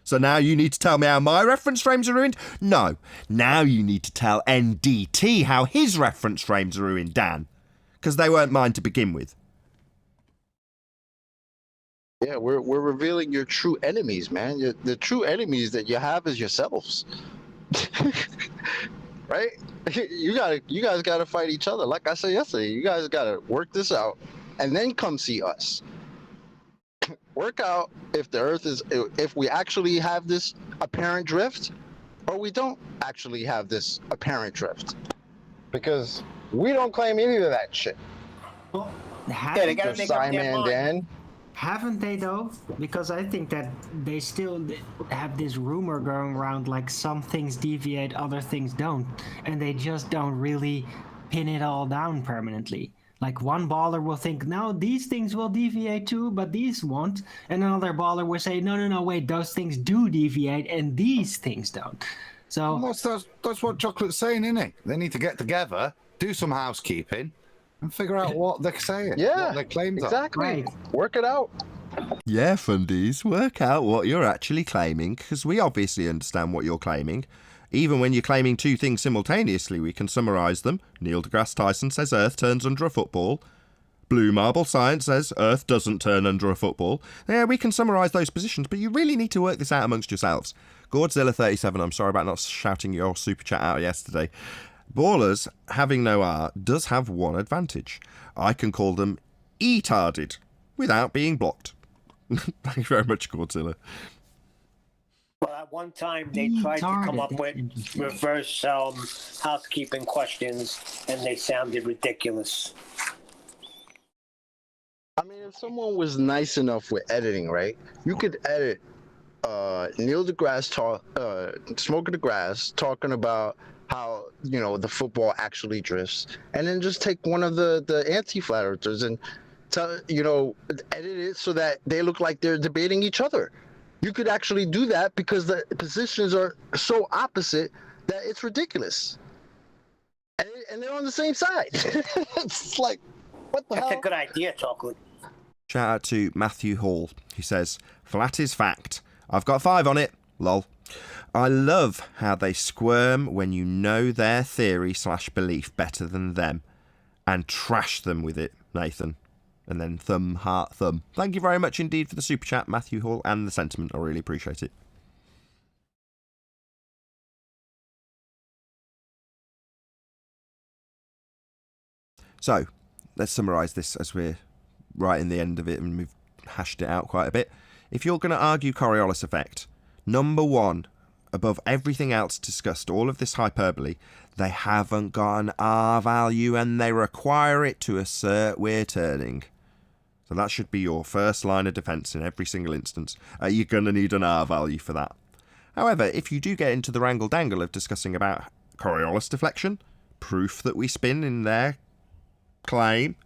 So now you need to tell me how my reference frames are ruined? No. Now you need to tell NDT how his reference frames are ruined, Dan. Because they weren't mine to begin with. Yeah, we're revealing your true enemies, man. The true enemies that you have is yourselves. Right? You guys gotta fight each other. Like I said yesterday, you guys gotta work this out and then come see us. Work out if we actually have this apparent drift or we don't actually have this apparent drift. Because we don't claim any of that shit. Well, They gotta make up their Simon mind. Dan. haven't they though? Because I think that they still have this rumor going around like some things deviate, other things don't. And they just don't really pin it all down permanently. Like one baller will think, no, these things will deviate too, but these won't. And another baller will say, no, wait, those things do deviate and these things don't. So Well, that's what Chocolate's saying, isn't it? They need to get together, do some housekeeping, and figure out what they're saying, Yeah, what their claims are. exactly. Right. Work it out. Yeah, fundies, work out what you're actually claiming, because we obviously understand what you're claiming. Even when you're claiming two things simultaneously, we can summarise them. Neil deGrasse Tyson says Earth turns under a football. Blue Marble Science says Earth doesn't turn under a football. Yeah, we can summarise those positions, but you really need to work this out amongst yourselves. Godzilla37, I'm sorry about not shouting your super chat out yesterday. Ballers, having no R, does have one advantage. I can call them E-tarded without being blocked. Thank you very much, Godzilla. Well, at one time they tried to come Retarded, up that's with interesting. reverse housekeeping questions, and they sounded ridiculous. I mean, if someone was nice enough with editing, right? You could edit Neil deGrasse smoking the grass, talking about how the football actually drifts, and then just take one of the anti-flat earthers and edit it so that they look like they're debating each other. You could actually do that because the positions are so opposite that it's ridiculous, and they're on the same side. It's like, what the That's hell? a good idea, Chocolate. Shout out to Matthew Hall, who says, flat is fact. I've got 5 on it. Lol. I love how they squirm when you know their theory/belief better than them and trash them with it, Nathan. And then thumb, heart, thumb. Thank you very much indeed for the super chat, Matthew Hall, and the sentiment. I really appreciate it. So, let's summarise this as we're right in the end of it and we've hashed it out quite a bit. If you're going to argue Coriolis effect, number one, above everything else discussed, all of this hyperbole, they haven't got an R value and they require it to assert we're turning. So that should be your first line of defence in every single instance. You're going to need an R value for that. However, if you do get into the wrangle-dangle of discussing about Coriolis deflection, proof that we spin in their claim,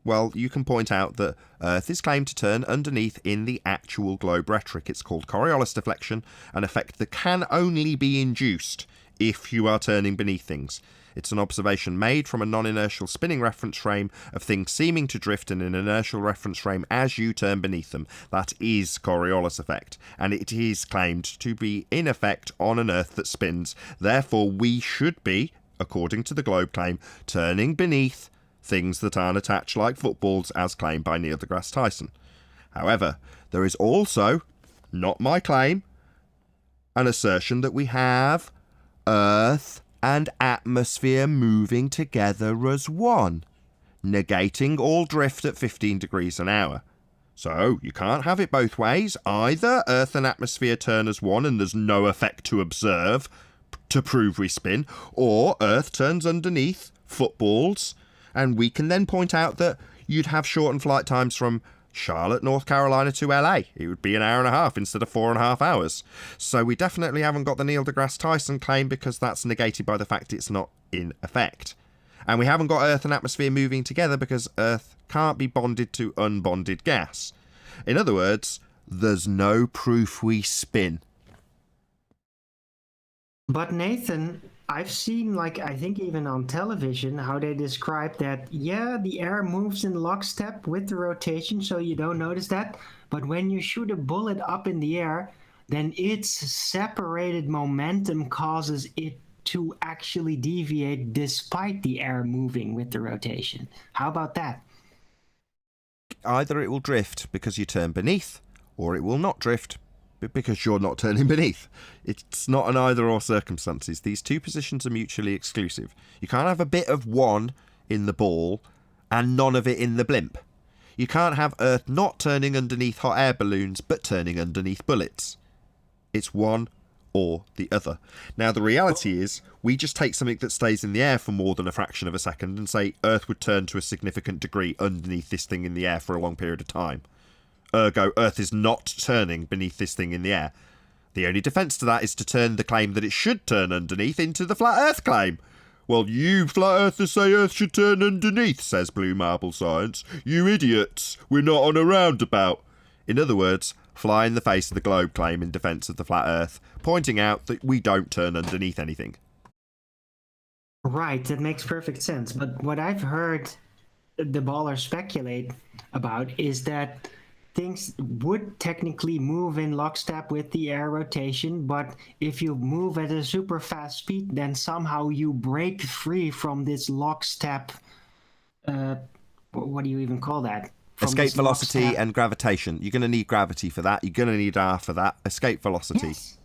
well, you can point out that Earth is claimed to turn underneath in the actual globe rhetoric. It's called Coriolis deflection, an effect that can only be induced if you are turning beneath things. It's an observation made from a non-inertial spinning reference frame of things seeming to drift in an inertial reference frame as you turn beneath them. That is Coriolis effect, and it is claimed to be in effect on an Earth that spins. Therefore, we should be, according to the globe claim, turning beneath things that aren't attached like footballs, as claimed by Neil deGrasse Tyson. However, there is also, not my claim, an assertion that we have Earth and atmosphere moving together as one, negating all drift at 15 degrees an hour. So, you can't have it both ways. Either Earth and atmosphere turn as one and there's no effect to observe to prove we spin, or Earth turns underneath footballs, and we can then point out that you'd have shortened flight times from Charlotte, North Carolina to LA. It would be an hour and a half instead of 4.5 hours. So we definitely haven't got the Neil deGrasse Tyson claim because that's negated by the fact it's not in effect. And we haven't got Earth and atmosphere moving together because Earth can't be bonded to unbonded gas. In other words, there's no proof we spin. But Nathan, I've seen, I think even on television, how they describe that, yeah, the air moves in lockstep with the rotation, so you don't notice that. But when you shoot a bullet up in the air, then its separated momentum causes it to actually deviate despite the air moving with the rotation. How about that? Either it will drift because you turn beneath, or it will not drift because you're not turning beneath. It's not an either or circumstances. These two positions are mutually exclusive. You can't have a bit of one in the ball and none of it in the blimp. You can't have Earth not turning underneath hot air balloons but turning underneath bullets. It's one or the other. Now the reality is we just take something that stays in the air for more than a fraction of a second and say Earth would turn to a significant degree underneath this thing in the air for a long period of time. Ergo, Earth is not turning beneath this thing in the air. The only defence to that is to turn the claim that it should turn underneath into the flat Earth claim. Well, you flat earthers say Earth should turn underneath, says Blue Marble Science. You idiots, we're not on a roundabout. In other words, fly in the face of the globe claim in defence of the flat Earth, pointing out that we don't turn underneath anything. Right, that makes perfect sense. But what I've heard the ballers speculate about is that things would technically move in lockstep with the air rotation, but if you move at a super fast speed, then somehow you break free from this lockstep. What do you even call that? From Escape velocity lockstep. and gravitation. You're going to need gravity for that. You're going to need R for that. Escape velocity. Yes.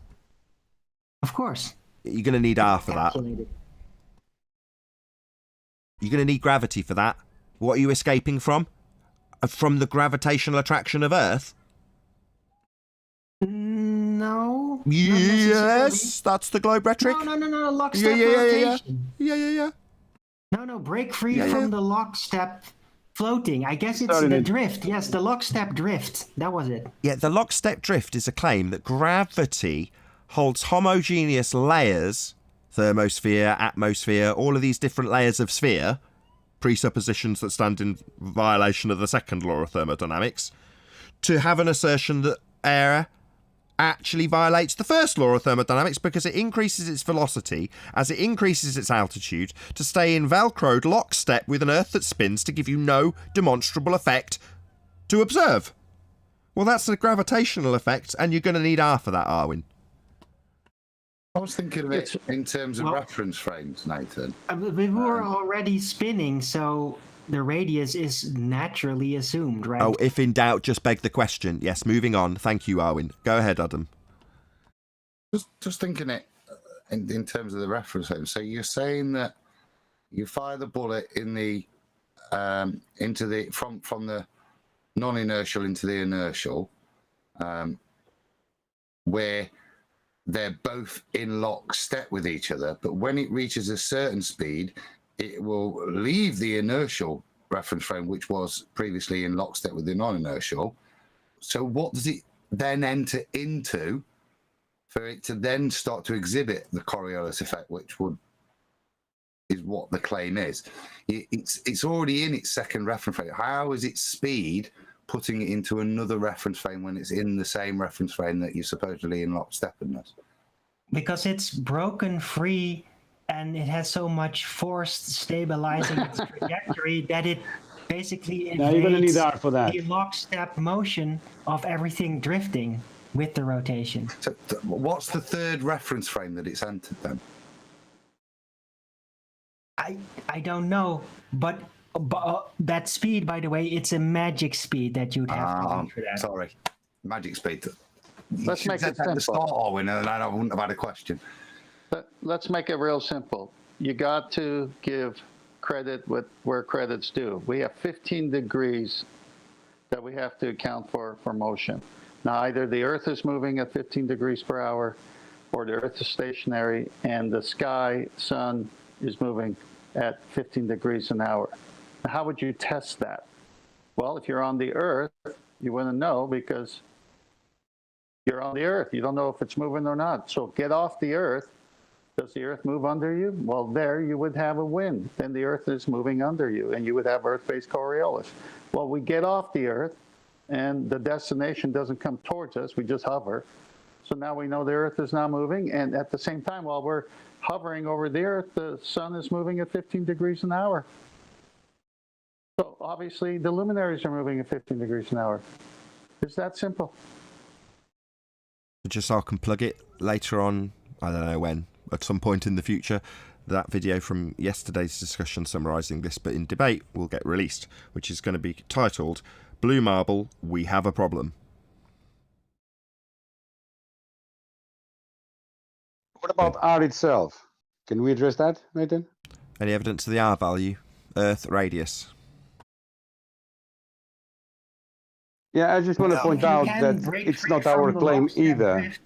Of course. You're going to need R for that. Calculated. You're going to need gravity for that. What are you escaping from? From the gravitational attraction of Earth? No. Yes, that's the globe rhetoric. No, lockstep Yeah. rotation. Yeah. No, break free from the lockstep floating. I guess it's Sorry, the Nate. drift. Yes, the lockstep drift. That was it. Yeah, the lockstep drift is a claim that gravity holds homogeneous layers, thermosphere, atmosphere, all of these different layers of sphere, presuppositions that stand in violation of the second law of thermodynamics, to have an assertion that air actually violates the first law of thermodynamics because it increases its velocity as it increases its altitude to stay in velcroed lockstep with an Earth that spins to give you no demonstrable effect to observe. Well, that's a gravitational effect, and you're going to need R for that, Arwin. I was thinking of it in terms of Well- reference frames, Nathan. We were already spinning, so the radius is naturally assumed, right? Oh, if in doubt, just beg the question. Yes, moving on. Thank you, Arwin. Go ahead, Adam. Just thinking it in terms of the reference frame. So you're saying that you fire the bullet in the into the from the non-inertial into the inertial, where they're both in lockstep with each other, but when it reaches a certain speed, it will leave the inertial reference frame, which was previously in lockstep with the non-inertial. So what does it then enter into for it to then start to exhibit the Coriolis effect, which is what the claim is? It's already in its second reference frame. How is its speed putting it into another reference frame when it's in the same reference frame that you're supposedly in lockstepness? Because it's broken free and it has so much force stabilizing its trajectory that it basically Now you're gonna need evades R for that. the lockstep motion of everything drifting with the rotation. So what's the third reference frame that it's entered then? I don't know, but that speed, by the way, it's a magic speed that you'd have to do for that. Sorry, magic speed. Let's make it at the simple. start, Arwin, and I wouldn't have had a question. Let's make it real simple. You got to give credit where credit's due. We have 15 degrees that we have to account for motion. Now, either the Earth is moving at 15 degrees per hour, or the Earth is stationary, and the sun is moving at 15 degrees an hour. Now, how would you test that? Well, if you're on the Earth, you wouldn't know because you're on the Earth. You don't know if it's moving or not. So get off the Earth. Does the Earth move under you? Well, there you would have a wind. Then the Earth is moving under you, and you would have Earth-based Coriolis. Well, we get off the Earth, and the destination doesn't come towards us. We just hover. So now we know the Earth is now moving, and at the same time, while we're hovering over the Earth, the sun is moving at 15 degrees an hour. So obviously, the luminaries are moving at 15 degrees an hour. It's that simple. Just so I can plug it later on, I don't know when, at some point in the future, that video from yesterday's discussion summarising this but in debate will get released, which is going to be titled Blue Marble, We Have a Problem. What about R itself? Can we address that, Nathan? Any evidence of the R value? Earth radius. Yeah, I just want to No. point You out can that break it's free not from our the claim lockstep either, drift.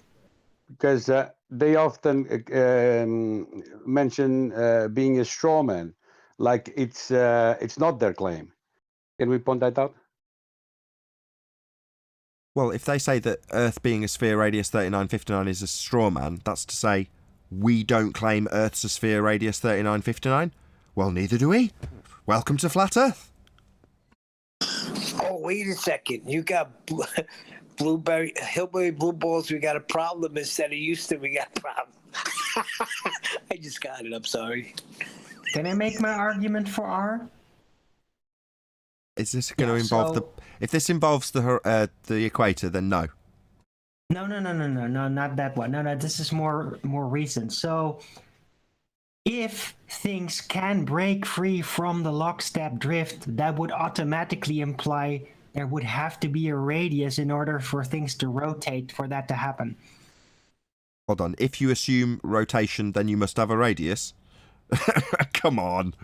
because they often mention being a straw man, like it's not their claim. Can we point that out? Well, if they say that Earth being a sphere radius 3959 is a straw man, that's to say we don't claim Earth's a sphere radius 3959? Well, neither do we. Welcome to Flat Earth. Oh, wait a second. You got hillbilly blue balls. We got a problem instead of Houston. We got a problem. I just got it. I'm sorry. Can I make my argument for R? Is this going to Yeah, involve so- if this involves the equator, then no. No, not that one. No, this is more recent. So, if things can break free from the lockstep drift, that would automatically imply there would have to be a radius in order for things to rotate for that to happen. Hold on. If you assume rotation, then you must have a radius. Come on.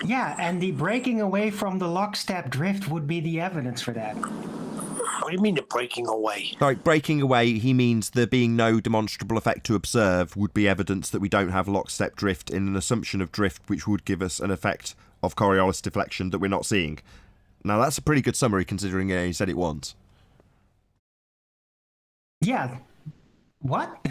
Yeah, and the breaking away from the lockstep drift would be the evidence for that. What do you mean the breaking away? Sorry, breaking away, he means there being no demonstrable effect to observe would be evidence that we don't have lockstep drift in an assumption of drift which would give us an effect of Coriolis deflection that we're not seeing. Now, that's a pretty good summary considering he said it once. Yeah. What?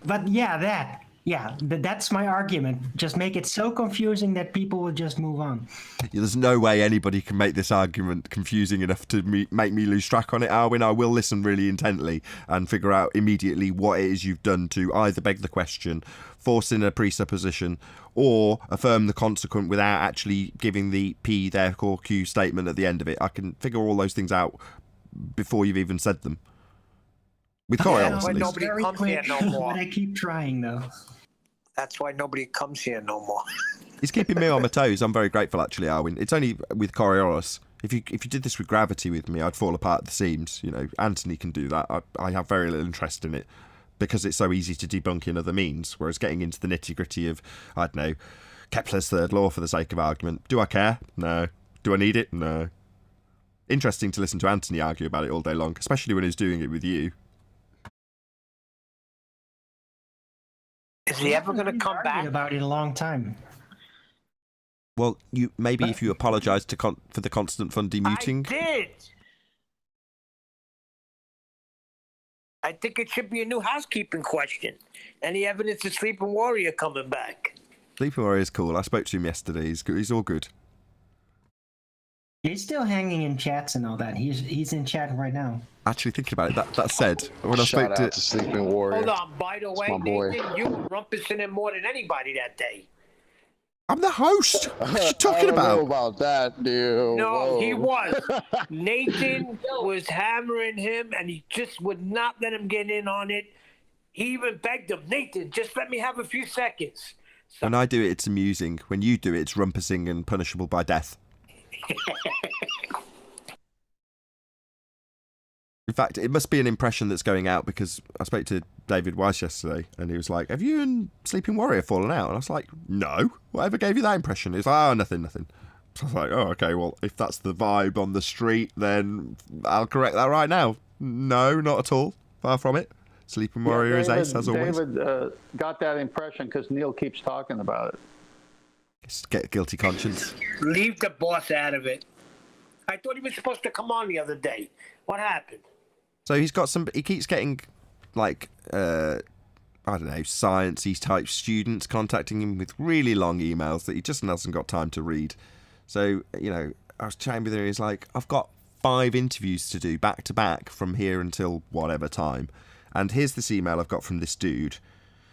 But yeah, that. Yeah, that's my argument. Just make it so confusing that people will just move on. Yeah, there's no way anybody can make this argument confusing enough to make me lose track on it, Arwin. I will listen really intently and figure out immediately what it is you've done to either beg the question, force in a presupposition, or affirm the consequent without actually giving the P, therefore Q statement at the end of it. I can figure all those things out before you've even said them. With Coriolis, at least. Nobody comes here no more. But I keep trying, though. That's why nobody comes here no more. He's keeping me on my toes. I'm very grateful, actually, Arwin. It's only with Coriolis. If you did this with gravity with me, I'd fall apart at the seams. You know, Anthony can do that. I have very little interest in it because it's so easy to debunk in other means. Whereas getting into the nitty-gritty of, I don't know, Kepler's third law for the sake of argument. Do I care? No. Do I need it? No. Interesting to listen to Anthony argue about it all day long, especially when he's doing it with you. Is he ever going to come Argued back? about it in a long time. Well, if you apologise for the constant fun demuting. I did. I think it should be a new housekeeping question. Any evidence of Sleeping Warrior coming back? Sleeping Warrior's cool. I spoke to him yesterday. He's good. He's all good. He's still hanging in chats and all that. He's in chat right now. Actually, thinking about it, that said, when I Shout spoke out to Sleeping Warrior. Hold on. By the way, my boy. Nathan, you were rumpusing him more than anybody that day. I'm the host. What are you I talking don't know about? about that, dude. No, Whoa. he was. Nathan was hammering him, and he just would not let him get in on it. He even begged him, Nathan, just let me have a few seconds. So, When I do it, it's amusing. When you do it, it's rumpusing and punishable by death. In fact, it must be an impression that's going out because I spoke to David Weiss yesterday and he was like, have you and Sleeping Warrior fallen out? And I was like, no. Whatever gave you that impression? He's like, oh, nothing. So I was like, oh, okay, well, if that's the vibe on the street, then I'll correct that right now. No, not at all. Far from it. Sleeping Warrior is ace, as always. David got that impression because Neil keeps talking about it. Just get guilty conscience. leave the boss out of it. I thought he was supposed to come on the other day. What happened? So he keeps getting, like, I don't know, science-y type students contacting him with really long emails that he just hasn't got time to read. So, you know, I was chatting with him and he's like, I've got 5 interviews to do back to back from here until whatever time. And here's this email I've got from this dude.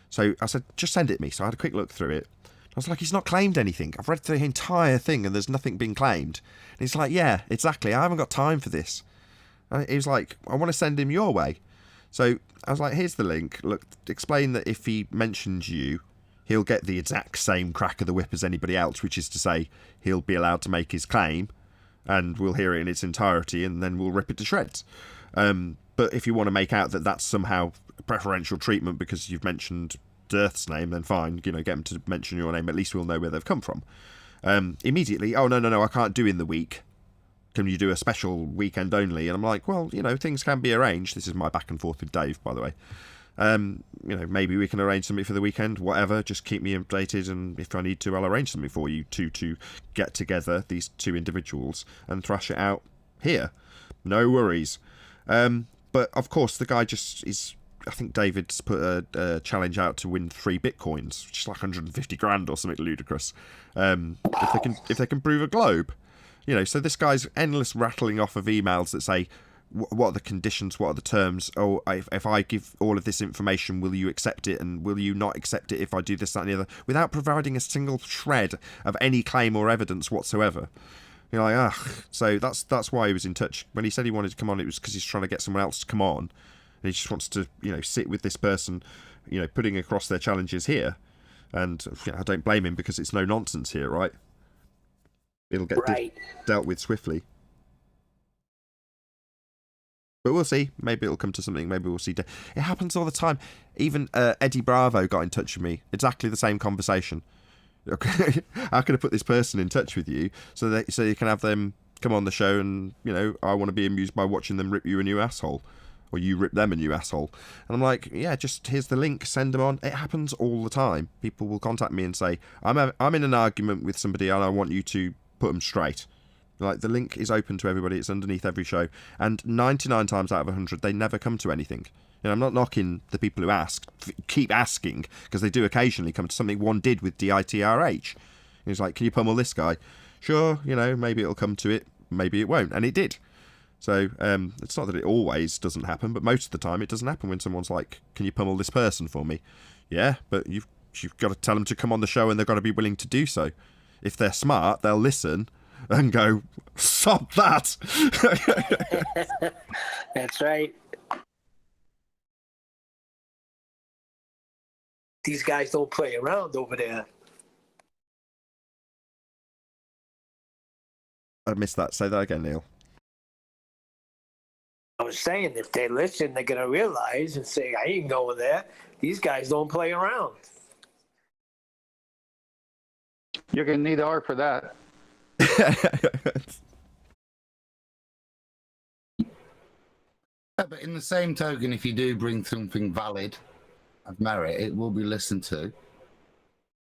So I said, just send it me. So I had a quick look through it. I was like, he's not claimed anything. I've read through the entire thing and there's nothing being claimed. And he's like, yeah, exactly. I haven't got time for this. And he was like, I want to send him your way. So I was like, here's the link. Look, explain that if he mentions you, he'll get the exact same crack of the whip as anybody else, which is to say he'll be allowed to make his claim and we'll hear it in its entirety and then we'll rip it to shreds. But if you want to make out that that's somehow preferential treatment because you've mentioned Dirth's name, then fine, you know, get them to mention your name. At least we'll know where they've come from. Immediately, oh, no, I can't do in the week. Can you do a special weekend only? And I'm like, well, you know, things can be arranged. This is my back and forth with Dave, by the way. You know, maybe we can arrange something for the weekend, whatever. Just keep me updated, and if I need to, I'll arrange something for you to get together, these 2 individuals, and thrash it out here. No worries. But, of course, the guy just is... I think David's put a challenge out to win 3 bitcoins, which is like 150 grand or something ludicrous. If they can prove a globe. You know, so this guy's endless rattling off of emails that say, what are the conditions, what are the terms? Oh, if I give all of this information, will you accept it? And will you not accept it if I do this, that, and the other? Without providing a single shred of any claim or evidence whatsoever. You're like, So that's why he was in touch. When he said he wanted to come on, it was because he's trying to get someone else to come on. And he just wants to, you know, sit with this person, you know, putting across their challenges here. And you know, I don't blame him because it's no nonsense here, right? It'll get dealt with swiftly. But we'll see. Maybe it'll come to something. Maybe we'll see. It happens all the time. Even Eddie Bravo got in touch with me. Exactly the same conversation. Okay, how can I put this person in touch with you so you can have them come on the show and, you know, I want to be amused by watching them rip you a new asshole. Or you rip them a new asshole. And I'm like, yeah, just here's the link, send them on. It happens all the time. People will contact me and say, I'm in an argument with somebody and I want you to put them straight. Like, the link is open to everybody. It's underneath every show. And 99 times out of 100, they never come to anything. You know, I'm not knocking the people who keep asking, because they do occasionally come to something. One did with DITRH. He's like, can you pummel this guy? Sure, you know, maybe it'll come to it, maybe it won't. And it did. So it's not that it always doesn't happen, but most of the time it doesn't happen when someone's like, can you pummel this person for me? Yeah, but you've got to tell them to come on the show and they've got to be willing to do so. If they're smart, they'll listen and go, stop that. That's right. These guys don't play around over there. I missed that. Say that again, Neil. I was saying, if they listen, they're going to realize and say, I ain't going there. These guys don't play around. You're going to need R for that. But in the same token, if you do bring something valid of merit, it will be listened to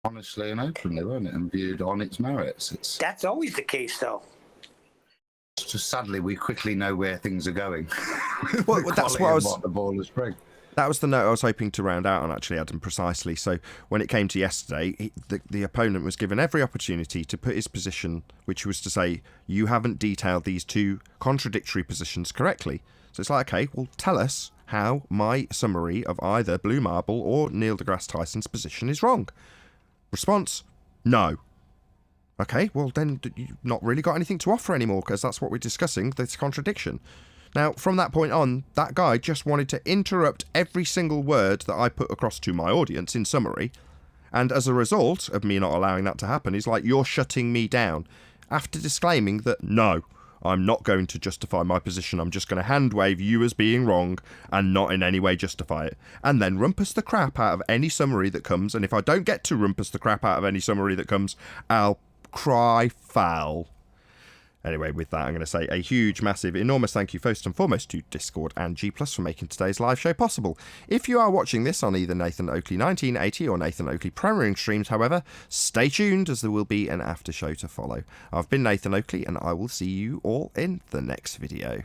honestly and openly, won't it? And viewed on its merits. That's always the case, though. It's just sadly we quickly know where things are going. Well, that's what the ball is bring. That was the note I was hoping to round out on, actually, Adam, precisely. So when it came to yesterday, the opponent was given every opportunity to put his position, which was to say, you haven't detailed these two contradictory positions correctly. So it's like, okay, well, tell us how my summary of either Blue Marble or Neil deGrasse Tyson's position is wrong. Response, no. Okay, well, then you've not really got anything to offer anymore, because that's what we're discussing, this contradiction. Now, from that point on, that guy just wanted to interrupt every single word that I put across to my audience in summary, and as a result of me not allowing that to happen, he's like, you're shutting me down, after disclaiming that, no, I'm not going to justify my position, I'm just going to hand-wave you as being wrong, and not in any way justify it, and then rumpus the crap out of any summary that comes, and if I don't get to rumpus the crap out of any summary that comes, I'll cry foul. Anyway, with that, I'm going to say a huge, massive, enormous thank you first and foremost to Discord and G+ for making today's live show possible. If you are watching this on either Nathan Oakley 1980 or Nathan Oakley premiering streams, however, stay tuned as there will be an after show to follow. I've been Nathan Oakley and I will see you all in the next video.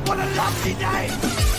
What a lovely day!